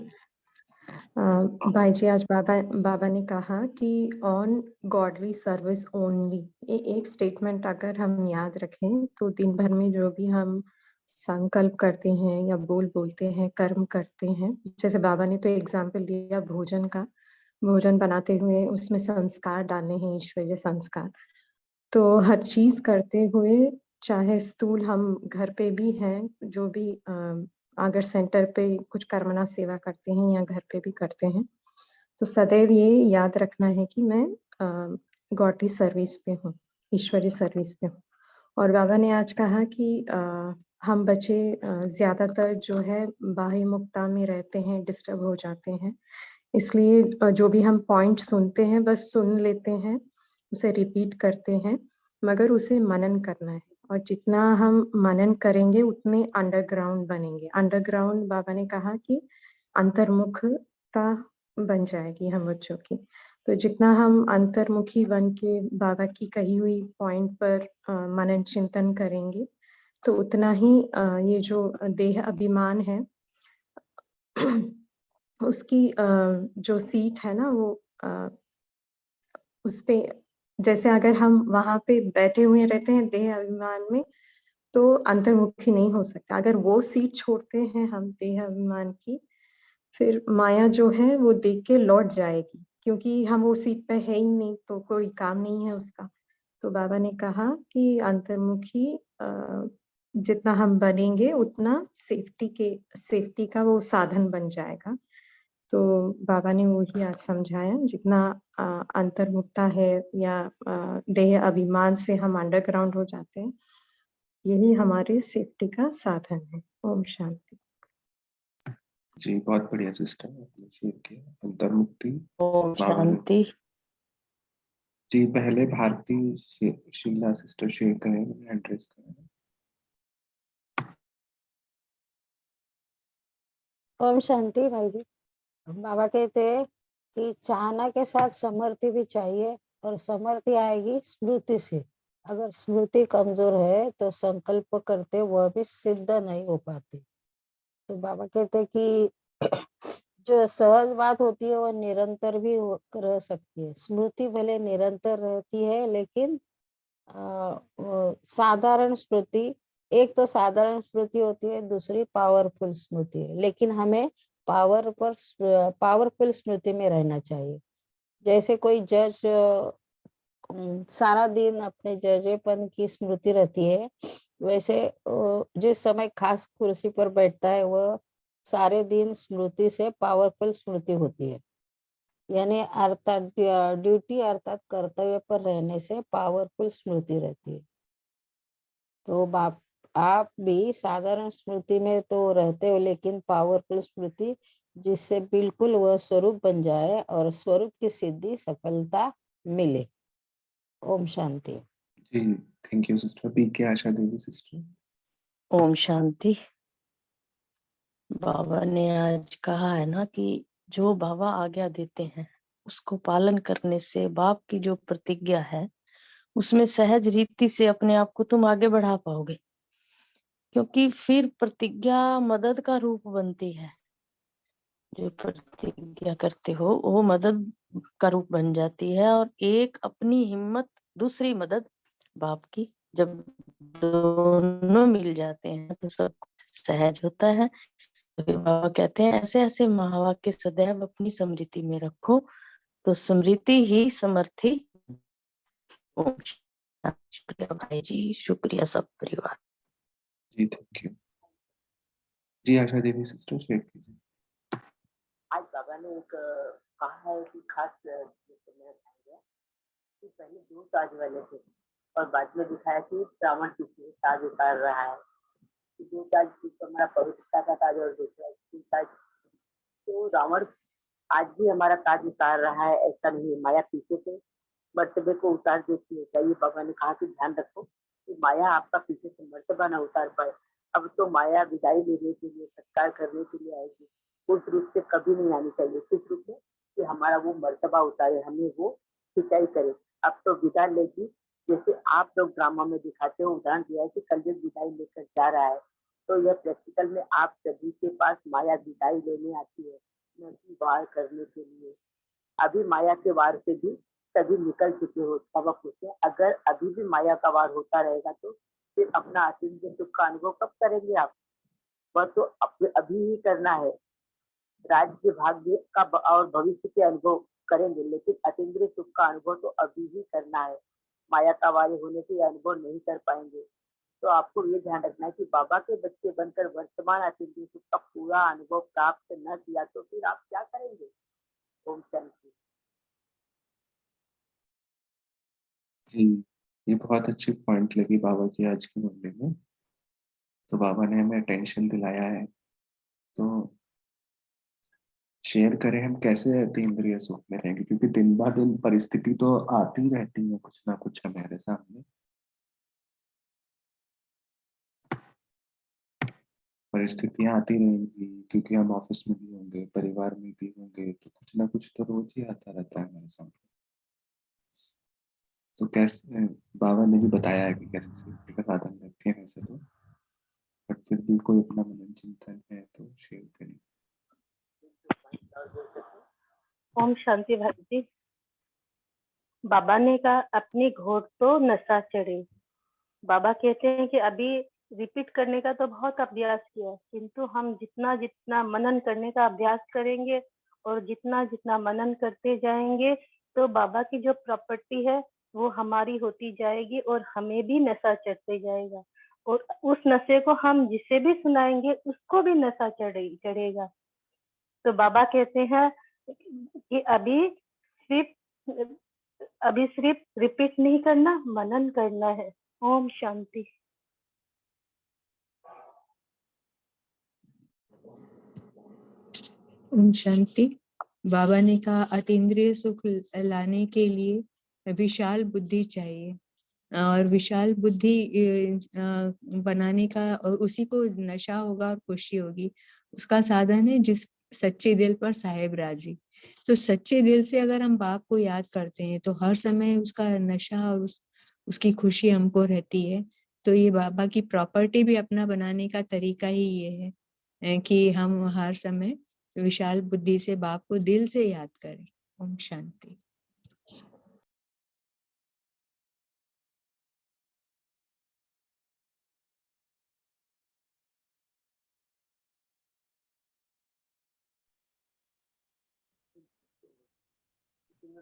भाई जी आज बाबा ने कहा कि ऑन गॉडली सर्विस ओनली, ये एक स्टेटमेंट अगर हम याद रखें तो दिन भर में जो भी हम संकल्प करते हैं या बोलते हैं, कर्म करते हैं, जैसे बाबा ने तो एग्जाम्पल दिया भोजन का, भोजन बनाते हुए उसमें संस्कार डालने हैं, ईश्वरीय संस्कार। तो हर चीज करते हुए, चाहे स्थूल हम घर पे भी हैं, जो भी अगर सेंटर पे कुछ कर्मणा सेवा करते हैं या घर पे भी करते हैं, तो सदैव ये याद रखना है कि मैं गॉडली सर्विस पे हूँ, ईश्वरीय सर्विस पे हूँ। और बाबा ने आज कहा कि हम बच्चे ज्यादातर जो है बाह्य मुक्ता में रहते हैं, डिस्टर्ब हो जाते हैं, इसलिए जो भी हम पॉइंट सुनते हैं बस सुन लेते हैं, उसे रिपीट करते हैं, मगर उसे मनन करना है। और जितना हम मनन करेंगे उतने अंडरग्राउंड बनेंगे। अंडरग्राउंड बाबा ने कहा कि अंतर्मुखता बन जाएगी हम बच्चों की। तो जितना हम अंतर्मुखी बन के बाबा की कही हुई पॉइंट पर मनन चिंतन करेंगे, तो उतना ही ये जो देह अभिमान है उसकी जो सीट है ना वो उस पे, जैसे अगर हम वहां पे बैठे हुए रहते हैं देह अभिमान में, तो अंतर्मुखी नहीं हो सकता। अगर वो सीट छोड़ते हैं हम देह अभिमान की, फिर माया जो है वो देख के लौट जाएगी, क्योंकि हम वो सीट पे है ही नहीं, तो कोई काम नहीं है उसका। तो बाबा ने कहा कि अंतर्मुखी जितना हम बनेंगे उतना सेफ्टी का वो साधन बन जाएगा। तो बाबा ने वही आज समझाया, जितना अंतर्मुखता है या देह अभिमान से हम अंडरग्राउंड हो जाते हैं, यही हमारे सेफ्टी का साधन है। ओम शांति। जी बहुत बढ़िया सिस्टर आपने शेयर किया अंतर्मुक्ति। ओम शांति। जी पहले भारती शीला सिस्टर शेयर करें एड्रेस करें। ओम शांति भाई जी। बाबा कहते हैं कि चाहना के साथ समृद्धि भी चाहिए, और समृद्धि आएगी स्मृति से। अगर स्मृति कमजोर है तो संकल्प करते वह भी सिद्ध नहीं हो पाती। तो बाबा कहते हैं कि जो सहज बात होती है वो निरंतर भी रह सकती है। स्मृति भले निरंतर रहती है, लेकिन साधारण स्मृति, एक तो साधारण स्मृति होती है, दूसरी पावरफुल स्मृति है। लेकिन हमें पावरफुल स्मृति में रहना चाहिए। जैसे कोई जज सारा दिन अपने जजेपन की स्मृति रहती है, वैसे जिस समय खास कुर्सी पर बैठता है वह सारे दिन स्मृति से पावरफुल स्मृति होती है। यानी अर्थात ड्यूटी अर्थात कर्तव्य पर रहने से पावरफुल स्मृति रहती है। तो आप भी साधारण स्मृति में तो रहते हो, लेकिन पावरफुल स्मृति जिससे बिल्कुल वह स्वरूप बन जाए और स्वरूप की सिद्धि सफलता मिले। ओम शांति। जी thank you sister BK Asha Devi sister. ओम शांति। बाबा ने आज कहा है ना कि जो बाबा आज्ञा देते हैं उसको पालन करने से बाप की जो प्रतिज्ञा है उसमें सहज रीति से अपने आप को तुम आगे बढ़ा पाओगे, क्योंकि फिर प्रतिज्ञा मदद का रूप बनती है। जो प्रतिज्ञा करते हो वो मदद का रूप बन जाती है, और एक अपनी हिम्मत दूसरी मदद बाप की, जब दोनों मिल जाते हैं तो सब सहज होता है। तो फिर बाबा कहते हैं ऐसे ऐसे महावाक्य सदैव अपनी स्मृति में रखो तो स्मृति ही समर्थी। ओम शांति। शुक्रिया भाई जी, शुक्रिया सब परिवार। जी थैंक यू। जी आशा देवी सिस्टर शेयर कीजिए। आज बाबा ने एक कहा है कि खास कि पहले 2 ताज वाले थे और बाद में दिखाया कि श्रावण किसी ताज उतार रहा है। जो ताज हमारा पवित्रता का ताज और दूसरा ताज। तो रावण आज भी हमारा ताज उतार रहा है, ऐसा नहीं है। माया पीछे से मर्तबे को उतार देती है। चाहिए बाबा ने कहा कि ध्यान रखो कि माया आपका पीछे से मर्तबा ना उतार पाए। अब तो माया विदाई लेने के लिए, सत्कार करने के लिए आएगी। उस रूप से कभी नहीं आनी चाहिए, किस रूप में कि हमारा वो मर्तबा उतारे, हमें वो सिंचाई करे। अब तो विदा लेगी, जैसे आप लोग ड्रामा में दिखाते हो, उदाहरण दिया है कि कलयुग विदाई लेकर जा रहा है। तो यह प्रैक्टिकल में आप सभी के पास माया विदाई लेने आती है, नदी वार करने के लिए। अभी माया के वार से भी सभी निकल चुके हो सबक होते। अगर अभी भी माया का वार होता रहेगा तो फिर अपना अतीन्द्रिय सुख का अनुभव कब करेंगे आप? वह तो अभी ही करना है। राज्य भाग्य का और भविष्य के अनुभव करेंगे, लेकिन अतीन्द्रिय सुख का अनुभव तो अभी ही करना है। माया का वारी होने से यह अनुभव नहीं कर पाएंगे। तो आपको ये ध्यान रखना है कि बाबा के बच्चे बनकर वर्तमान अतीन्द्रिय सुख का पूरा अनुभव प्राप्त न किया तो फिर आप क्या करेंगे? ओम शांति। जी, ये बहुत अच्छी पॉइंट लगी बाबा की आज की मुरली में। तो बाबा ने हमें अटेंशन दिलाया है, तो शेयर करें हम कैसे अतीन्द्रिय सुख में रहेंगे, क्योंकि दिन ब दिन परिस्थिति तो आती रहती है कुछ ना कुछ हमारे सामने। परिस्थितियाँ आती रहेंगी, क्योंकि हम ऑफिस में भी होंगे, परिवार में भी होंगे, तो कुछ ना कुछ तो रोज ही आता रहता है हमारे सामने। तो कैसे बाबा ने भी बताया है कि कैसे सेफ्टी का साधन रखें वैसे तो, बट फिर भी कोई अपना मनन चिंतन है तो शेयर करें। ओम शांति भाई जी। बाबा ने कहा अपनी घोट तो नशा चढ़े। बाबा कहते हैं कि अभी रिपीट करने का तो बहुत अभ्यास किया, किंतु हम जितना जितना मनन करने का अभ्यास करेंगे और जितना जितना मनन करते जाएंगे तो बाबा की जो प्रॉपर्टी है वो हमारी होती जाएगी और हमें भी नशा चढ़ते जाएगा, और उस नशे को हम जिसे भी सुनाएंगे उसको भी नशा चढ़ेगा। तो बाबा कहते हैं कि अभी सिर्फ रिपीट नहीं करना, मनन करना है। ओम शांति। ओम शांति। बाबा ने कहा अतीन्द्रिय सुख लाने के लिए विशाल बुद्धि चाहिए, और विशाल बुद्धि बनाने का, और उसी को नशा होगा और खुशी होगी। उसका साधन है जिस सच्चे दिल पर साहेब राजी। तो सच्चे दिल से अगर हम बाप को याद करते हैं तो हर समय उसका नशा और उसकी खुशी हमको रहती है। तो ये बाबा की प्रॉपर्टी भी अपना बनाने का तरीका ही ये है कि हम हर समय विशाल बुद्धि से बाप को दिल से याद करें। ओम शांति।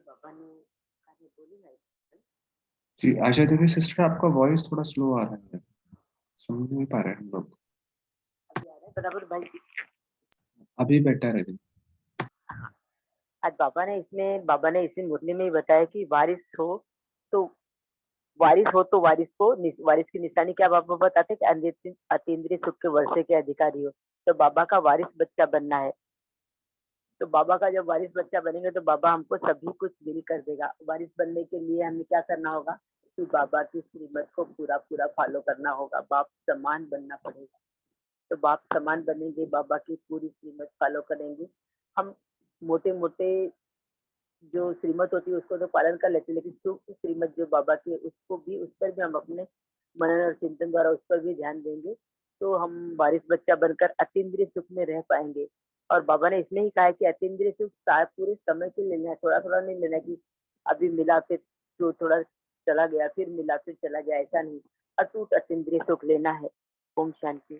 बाबा ने आगे बोली ना। जी, आशा देवी सिस्टर, आपका वॉइस थोड़ा स्लो आ रहा है, सुन नहीं पा रहे हम लोग। अभी आ रहा है बराबर भाई? अभी बेटर है। हाँ, आज बाबा ने इसमें मुरली में ही बताया कि वारिस हो तो वारिस की निशानी क्या बाबा बताते कि अतीन्द्रिय सुख के वर्षे के अधिकारी हो। तो बाबा का वारिस बच्चा बनना है। तो बाबा का जब वारिस बच्चा बनेंगे तो बाबा हमको सभी कुछ मिल कर देगा। वारिस बनने के लिए हमें क्या करना होगा कि बाबा की श्रीमत को पूरा पूरा फॉलो करना होगा। बाप समान बनना पड़ेगा। तो बाप समान बनेंगे, बाबा की पूरी श्रीमत फॉलो करेंगे। हम मोटे मोटे जो श्रीमत होती है उसको तो पालन कर लेते हैं, लेकिन सूक्ष्म श्रीमत जो बाबा की है उसको भी, उस पर भी हम अपने मनन और चिंतन द्वारा उस पर भी ध्यान देंगे तो हम वारिस बच्चा बनकर अतीन्द्रिय सुख में रह पाएंगे। और बाबा ने इसलिए ही कहा है कि अतीन्द्रिय सुख पूरे समय के लेना है, थोड़ा थोड़ा नहीं लेना कि अभी मिला फिर तो थोड़ा चला गया, फिर मिला फिर चला गया, ऐसा नहीं। अटूट अतीन्द्रिय सुख लेना है। ओम शांति।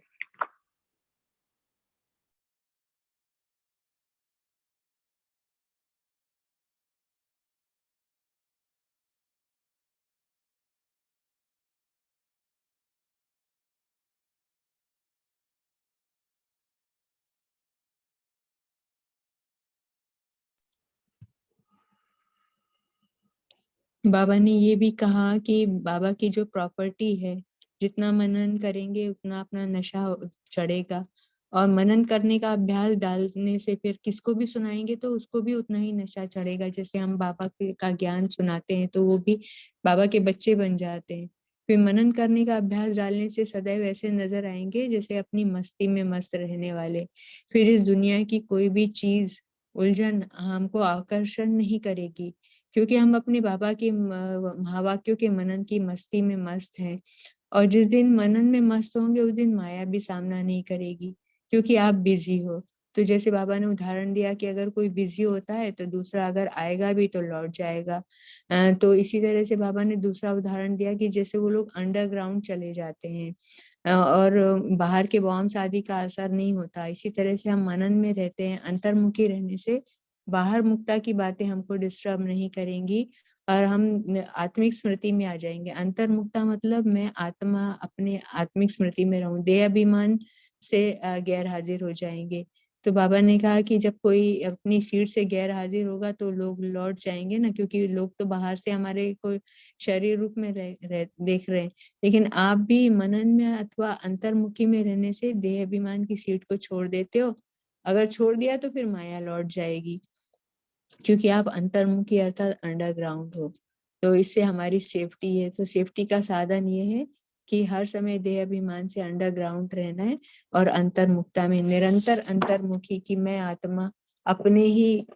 बाबा ने ये भी कहा कि बाबा की जो प्रॉपर्टी है, जितना मनन करेंगे उतना अपना नशा चढ़ेगा, और मनन करने का अभ्यास डालने से फिर किसको भी सुनाएंगे तो उसको भी उतना ही नशा चढ़ेगा। जैसे हम बाबा का ज्ञान सुनाते हैं तो वो भी बाबा के बच्चे बन जाते हैं। फिर मनन करने का अभ्यास डालने से सदैव ऐसे नजर आएंगे जैसे अपनी मस्ती में मस्त रहने वाले। फिर इस दुनिया की कोई भी चीज, उलझन हमको आकर्षण नहीं करेगी, क्योंकि हम अपने बाबा के महावाक्यों के मनन की मस्ती में मस्त हैं। और जिस दिन मनन में मस्त होंगे उस दिन माया भी सामना नहीं करेगी, क्योंकि आप बिजी हो। तो जैसे बाबा ने उदाहरण दिया कि अगर कोई बिजी होता है तो दूसरा अगर आएगा भी तो लौट जाएगा। तो इसी तरह से बाबा ने दूसरा उदाहरण दिया कि जैसे वो लोग अंडरग्राउंड चले जाते हैं और बाहर के बॉम्ब्स आदि का असर नहीं होता, इसी तरह से हम मनन में रहते हैं। अंतर्मुखी रहने से बाहर मुक्ता की बातें हमको डिस्टर्ब नहीं करेंगी और हम आत्मिक स्मृति में आ जाएंगे। अंतर्मुक्ता मतलब मैं आत्मा अपने आत्मिक स्मृति में रहूं, देह अभिमान से गैर हाजिर हो जाएंगे। तो बाबा ने कहा कि जब कोई अपनी सीट से गैर हाजिर होगा तो लोग लौट जाएंगे ना, क्योंकि लोग तो बाहर से हमारे को शरीर रूप में देख रहे हैं। लेकिन आप भी मनन में अथवा अंतर्मुखी में रहने से देह अभिमान की सीट को छोड़ देते हो। अगर छोड़ दिया तो फिर माया लौट जाएगी, क्योंकि आप अंतर्मुखी अर्थात अंडरग्राउंड हो। तो इससे हमारी सेफ्टी है। तो सेफ्टी का साधन ये है कि हर समय देह अभिमान से अंडरग्राउंड रहना है और अंतर्मुक्ता में निरंतर अंतर्मुखी की मैं आत्मा अपने ही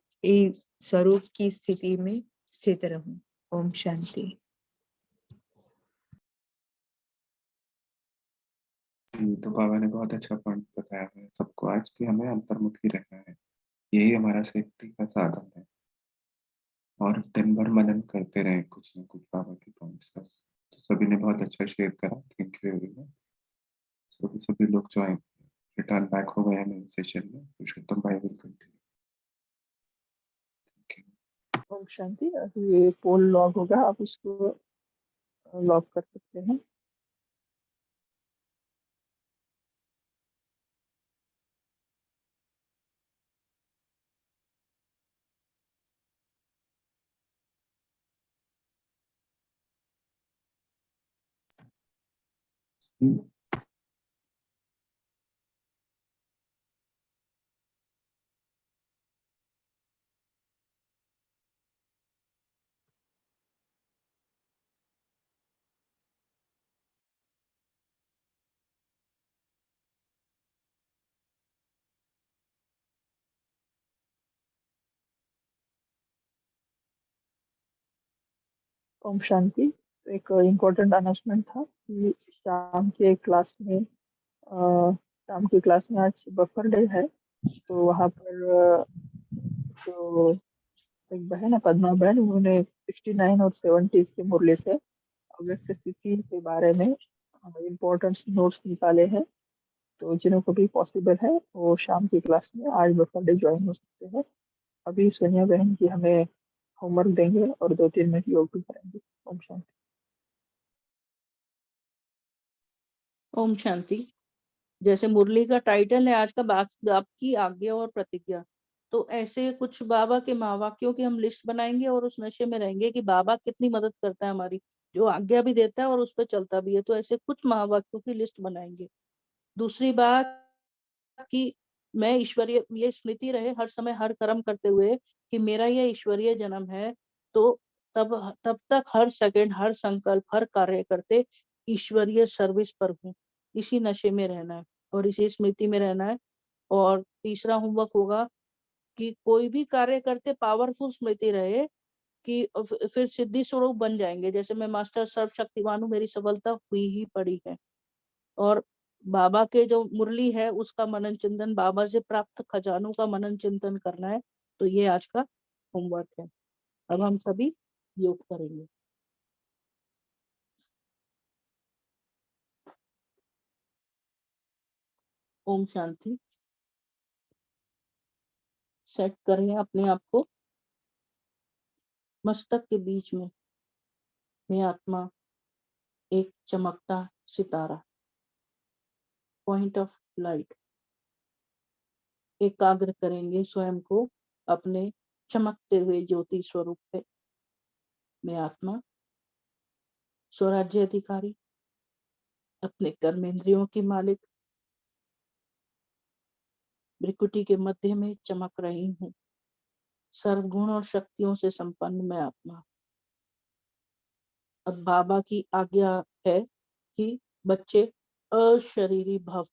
स्वरूप की स्थिति में स्थित रहूं। ओम शांति। तो बाबा ने बहुत अच्छा पॉइंट बताया है सबको आज कि हमें अंतर्मुखी रहना है, यही हमारा सेफ्टी का साधन है। और दिन भर मनन करते रहे कुछ ना कुछ बाबा के पॉइंट्स का। तो सभी ने बहुत अच्छा शेयर करा, थैंक यू एवरीवन। सभी लोग जो रिटर्न बैक हो गए मेन सेशन में। पुरुषोत्तम भाई विल कंटिन्यू। ओम शांति। ये पोल लॉग होगा, आप उसको लॉक कर सकते हैं। ओम शांति। एक इम्पोर्टेंट अनाउंसमेंट था कि शाम के क्लास में आज बफर डे है। तो वहाँ पर जो एक बहन है पद्मा बहन, उन्होंने 69 और 70 के मुरली से अव्यक्त स्थिति के बारे में इम्पोर्टेंट नोट्स निकाले हैं। तो जिन्हों को भी पॉसिबल है वो शाम की क्लास में आज बफर डे ज्वाइन हो सकते हैं। अभी सोनिया बहन की हमें होमवर्क देंगे और 2-3 मिनट योग भी करेंगे। ओम शांति। ओम शांति। जैसे मुरली का टाइटल है आज का आपकी आज्ञा और प्रतिज्ञा, तो ऐसे कुछ बाबा के महावाक्यों की हम लिस्ट बनाएंगे और उस नशे में रहेंगे कि बाबा कितनी मदद करता है हमारी, जो आज्ञा भी देता है और उस पर चलता भी है। तो ऐसे कुछ महावाक्यों की लिस्ट बनाएंगे। दूसरी बात कि मैं ईश्वरीय, ये स्मृति रहे हर समय हर कर्म करते हुए कि मेरा ये ईश्वरीय जन्म है। तो तब तक हर सेकंड, हर संकल्प, हर कार्य करते ईश्वरीय सर्विस पर हूँ। इसी नशे में रहना है और इसी स्मृति में रहना है। और तीसरा होमवर्क होगा कि कोई भी कार्य करते पावरफुल स्मृति रहे कि फिर सिद्धि स्वरूप बन जाएंगे। जैसे मैं मास्टर सर्वशक्तिमान हूँ, मेरी सफलता हुई ही पड़ी है। और बाबा के जो मुरली है उसका मनन चिंतन, बाबा से प्राप्त खजानों का मनन चिंतन करना है। तो ये आज का होमवर्क है। अब हम सभी योग करेंगे। ओम शांति। सेट करें अपने आप को मस्तक के बीच में। मैं आत्मा एक चमकता सितारा, पॉइंट ऑफ लाइट। एकाग्र करेंगे स्वयं को अपने चमकते हुए ज्योति स्वरूप पे। मैं आत्मा स्वराज्य अधिकारी अपने कर्मेंद्रियों की मालिक, भ्रिकुटी के मध्य में चमक रही हूँ, सर्वगुण और शक्तियों से संपन्न मैं आत्मा। अब बाबा की आज्ञा है कि बच्चे अशरीरी भव,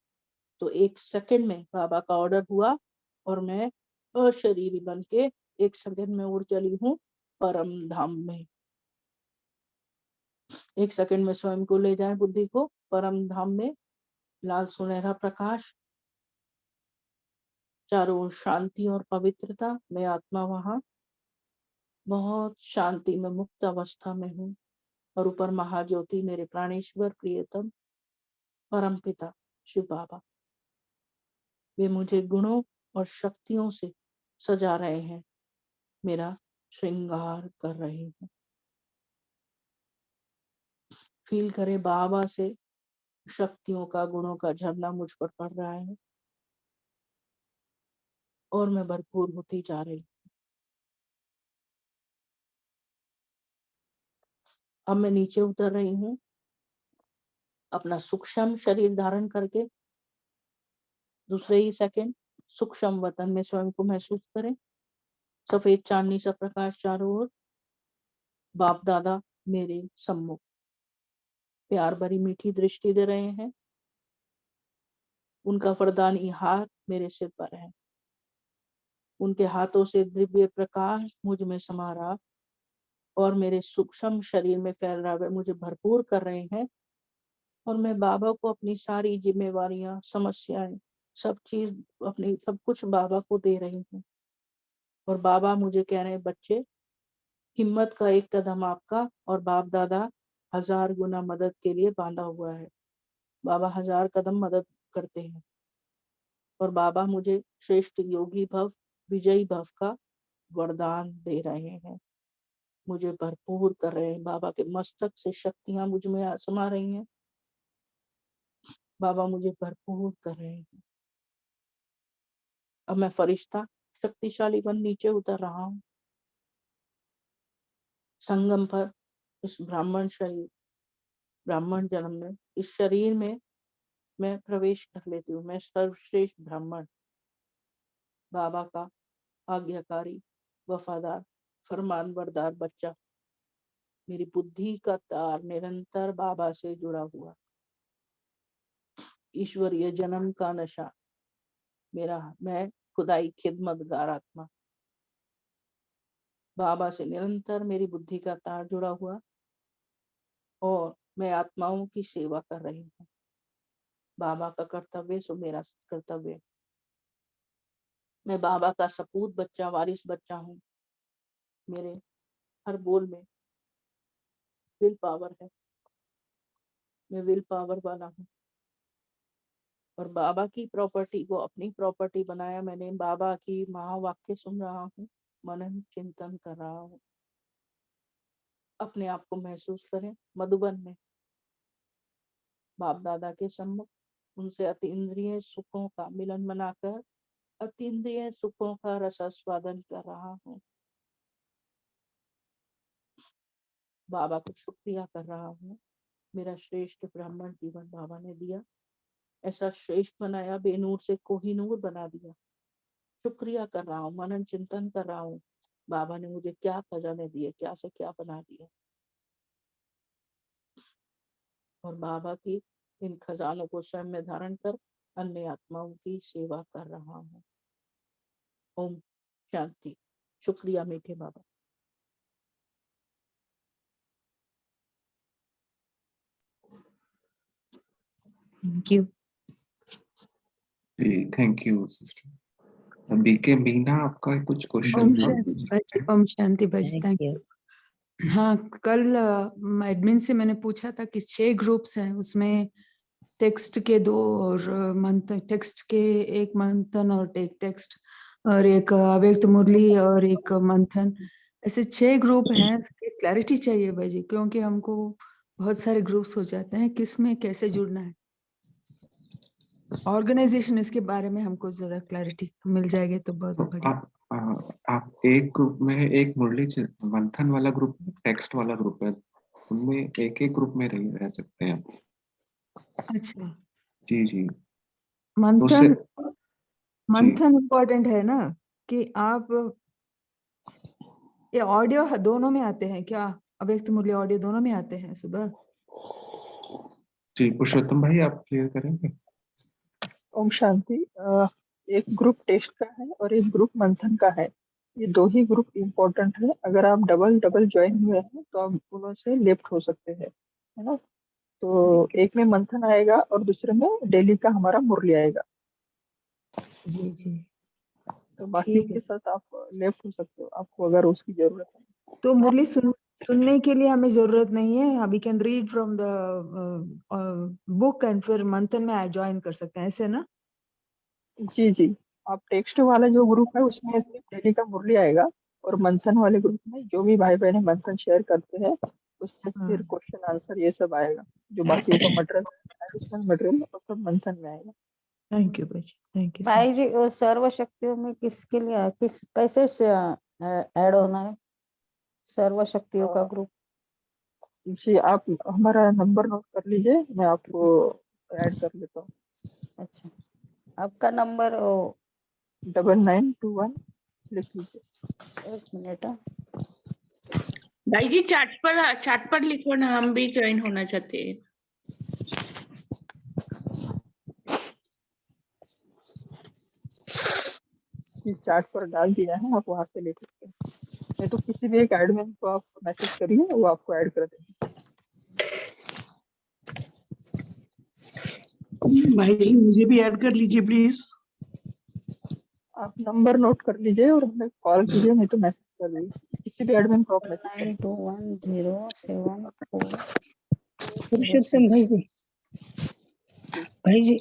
तो 1 सेकंड में बाबा का ऑर्डर हुआ और मैं अशरीरी बन के 1 सेकंड में उड़ चली हूँ परम धाम में। 1 सेकंड में स्वयं को ले जाए बुद्धि को परम धाम में, लाल सुनहरा प्रकाश, चारों ओर शांति और पवित्रता, मैं आत्मा वहां बहुत शांति में मुक्त अवस्था में हूँ, और ऊपर महाज्योति मेरे प्राणेश्वर प्रियतम परम पिता शिव बाबा, वे मुझे गुणों और शक्तियों से सजा रहे हैं, मेरा श्रृंगार कर रहे हैं। फील करे बाबा से शक्तियों का, गुणों का झरना मुझ पर पड़ रहा है और मैं भरपूर होती जा रही हूँ। अब मैं नीचे उतर रही हूँ, अपना सूक्ष्म शरीर धारण करके दूसरे ही सेकंड सूक्ष्म वतन में स्वयं को महसूस करें। सफेद चांदनी सा प्रकाश चारों ओर, बाप दादा मेरे सम्मुख प्यार भरी मीठी दृष्टि दे रहे हैं, उनका वरदानी हाथ मेरे सिर पर है, उनके हाथों से दिव्य प्रकाश मुझ में समा रहा और मेरे सूक्ष्म शरीर में फैल रहा है, मुझे भरपूर कर रहे हैं। और मैं बाबा को अपनी सारी जिम्मेवारियां, समस्याएं, सब चीज, अपनी सब कुछ बाबा को दे रही हूँ। और बाबा मुझे कह रहे हैं, बच्चे हिम्मत का 1 कदम आपका, और बाप दादा 1000 गुना मदद के लिए बांधा हुआ है। बाबा 1000 कदम मदद करते हैं और बाबा मुझे श्रेष्ठ योगी भव, विजयी भव का वरदान दे रहे हैं, मुझे भरपूर कर रहे हैं। बाबा के मस्तक से शक्तियां मुझ में समा रही हैं, बाबा मुझे भरपूर कर रहे हैं। अब मैं फरिश्ता शक्तिशाली बन नीचे उतर रहा हूँ। संगम पर इस ब्राह्मण शरीर, ब्राह्मण जन्म में इस शरीर में मैं प्रवेश कर लेती हूँ। मैं सर्वश्रेष्ठ ब्राह्मण, बाबा का आज्ञाकारी, वफादार, फरमानबरदार बच्चा, मेरी बुद्धि का तार निरंतर बाबा से जुड़ा हुआ, ईश्वरीय जन्म का नशा मेरा, मैं खुदाई खिदमतगार आत्मा, बाबा से निरंतर मेरी बुद्धि का तार जुड़ा हुआ और मैं आत्माओं की सेवा कर रही हूँ। बाबा का कर्तव्य सो मेरा कर्तव्य। मैं बाबा का सपूत बच्चा, वारिस बच्चा हूँ। मेरे हर बोल में विल पावर है, मैं विल पावर वाला हूँ और बाबा की प्रॉपर्टी को अपनी प्रॉपर्टी बनाया मैंने। बाबा की महावाक्य सुन रहा हूँ, मनन चिंतन कर रहा हूँ। अपने आप को महसूस करें मधुबन में, बाप दादा के सम्मुख, उनसे अतीन्द्रिय सुखों का मिलन बनाकर अतीन्द्रिय सुखों का रसास्वादन कर रहा हूँ। बाबा को शुक्रिया कर रहा हूँ, मेरा श्रेष्ठ ब्राह्मण जीवन बाबा ने दिया, ऐसा श्रेष्ठ बनाया, बेनूर से कोहिनूर बना दिया। शुक्रिया कर रहा हूँ, मनन चिंतन कर रहा हूँ, बाबा ने मुझे क्या खजाने दिए, क्या से क्या बना दिया। और बाबा की इन खजानों को स्वयं में धारण कर अन्य आत्माओं की सेवा कर रहा हूँ। ओम शांति। शुक्रिया मीठे बाबा। Thank you. जी thank you sister. BK Meena, आपका कुछ क्वेश्चन ओम था? शांति, ओम शांति बज, थैंक यू। हाँ, कल एडमिन से मैंने पूछा था कि 6 ग्रुप्स हैं, उसमें टेक्स्ट के 2 और मंथन, टेक्स्ट के 1 मंथन और एक टेक्स्ट और एक अव्यक्त मुरली और एक मंथन, ऐसे 6 ग्रुप हैं। क्लैरिटी चाहिए भाई जी, क्योंकि हमको बहुत सारे ग्रुप्स हो जाते हैं, किसमें कैसे जुड़ना है, ऑर्गेनाइजेशन, इसके बारे में हमको ज्यादा क्लैरिटी मिल जाएगी तो बहुत बढ़िया। आप एक ग्रुप में, एक मुरली मंथन वाला ग्रुप, टेक्स्ट वाला ग्रुप है, उनमें एक एक ग्रुप में रह सकते हैं। अच्छा, जी जी। तो मंथन जी मंथन इम्पोर्टेंट है ना कि आप ये ऑडियो दोनों में आते हैं क्या? अव्यक्त मुरली ऑडियो दोनों में आते हैं सुबह? जी पुरुषोत्तम भाई आप क्लियर करेंगे? ओम शांति। एक ग्रुप टेस्ट का है और एक ग्रुप मंथन का है। ये दो ही ग्रुप इम्पोर्टेंट है। अगर आप डबल डबल ज्वाइन हुए हैं तो आप दोनों से लेफ्ट हो सकते हैं, है ना। तो एक में मंथन आएगा और दूसरे में डेली का हमारा मुरली आएगा। जी जी, तो बाकी ठीक है। के साथ आप लेफ्ट हो सकते हो, आपको अगर उसकी जरूरत है। तो मुरली सुनने के लिए हमें जरूरत नहीं है, we can read from the book and फिर मंथन में ज्वाइन कर सकते हैं, ऐसे ना? जी जी, आप टेक्स्ट वाला जो ग्रुप है उसमें सिर्फ डेली का मुरली आएगा, और मंथन वाले ग्रुप में जो भी भाई बहन मंथन शेयर करते हैं उसमें फिर क्वेश्चन आंसर ये सब आएगा। जो बाकी का मटेरियल, एडिशनल मटेरियल, वो सब मंथन में आएगा। थैंक यू भाई जी, थैंक यू। भाई जी सर्व शक्तियों में किसके लिए कैसे से ऐड होना है सर्व शक्तियों का ग्रुप? जी आप हमारा नंबर नोट कर लीजिए, मैं आपको ऐड कर लेता हूँ। अच्छा, आपका नंबर 9921 लिख लीजिए। 1 मिनट। भाई जी चार्ट पर लिखो ना, हम भी ज्वाइन होना चाहते हैं। चार्ट पर डाल दिया है, आप वहां से ले सकते हैं। नहीं तो किसी भी एक एडमिन को आप मैसेज करिए, वो आपको ऐड कर देंगे। भाई मुझे भी ऐड कर लीजिए प्लीज। आप नंबर नोट कर लीजिए और हमें कॉल कीजिए, नहीं तो मैसेज कर दीजिए। किसी भी एडमिन को आप मैसेज करिए। 921074। पुरुषोत्तम भाई जी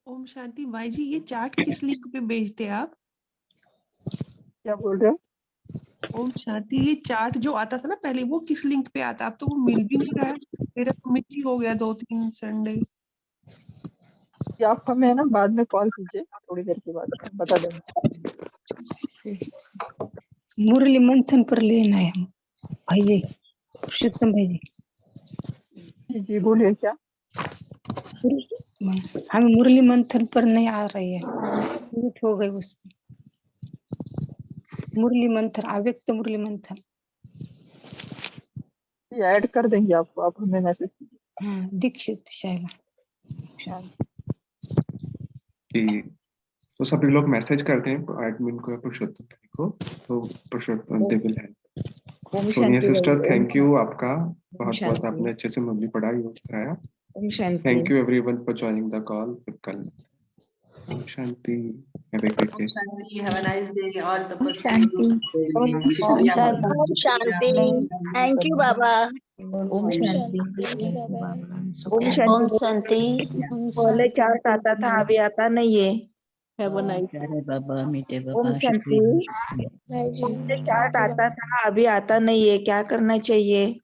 ओम शांति। भाई जी ये चार्ट किस लिंक पे भेजते हैं आप? क्या बोल रहे हो? ओम शांति, ये चार्ट जो आता था ना पहले, वो किस लिंक पे आता? अब तो वो मिल भी नहीं रहा है, मेरा मिस ही हो गया 2-3 संडे। कि आप हमें ना बाद में कॉल कीजिए, थोड़ी देर के बाद हम बता देंगे। मुरली मंथन पर लेना है हम भाई जी, पुरुषोत्तम भाई जी। जी बोलिए क्या? हमें मुरली मंथन पर नहीं आ रही है, मिनट हो गई उसमें। मुरली मंथन, अव्यक्त मुरली मंथन। ऐड कर देंगे आपको, आप हमें मैसेज कीजिए। हाँ, दीक्षित शैला। जी, तो सभी लोग मैसेज करते हैं एडमिन को या पुरुषोत्तम भाई को, तो पुरुषोत्तम दे विल हेल्प। ओम सोनिया शांति सिस्टर भाई, थैंक यू आपका, बहुत शांति। बहुत आपने अच्छे से मुरली पढ़ाई और कराया। ओम शांति। Thank you everyone for joining the call. फिर कल ओम शांति, have a good day. Have a nice day, all the ओम शांति। ओम शांति। ओम शांति। थैंक यू बाबा। ओम शांति। ओम ओम शांति। शांति। पहले चार्ट आता था, अभी आता नहीं है। प्यारे बाबा, मीठे ओम बाबा, शांति। शुक्रिया। पहले चार्ट आता था, अभी आता नहीं है, क्या करना चाहिए?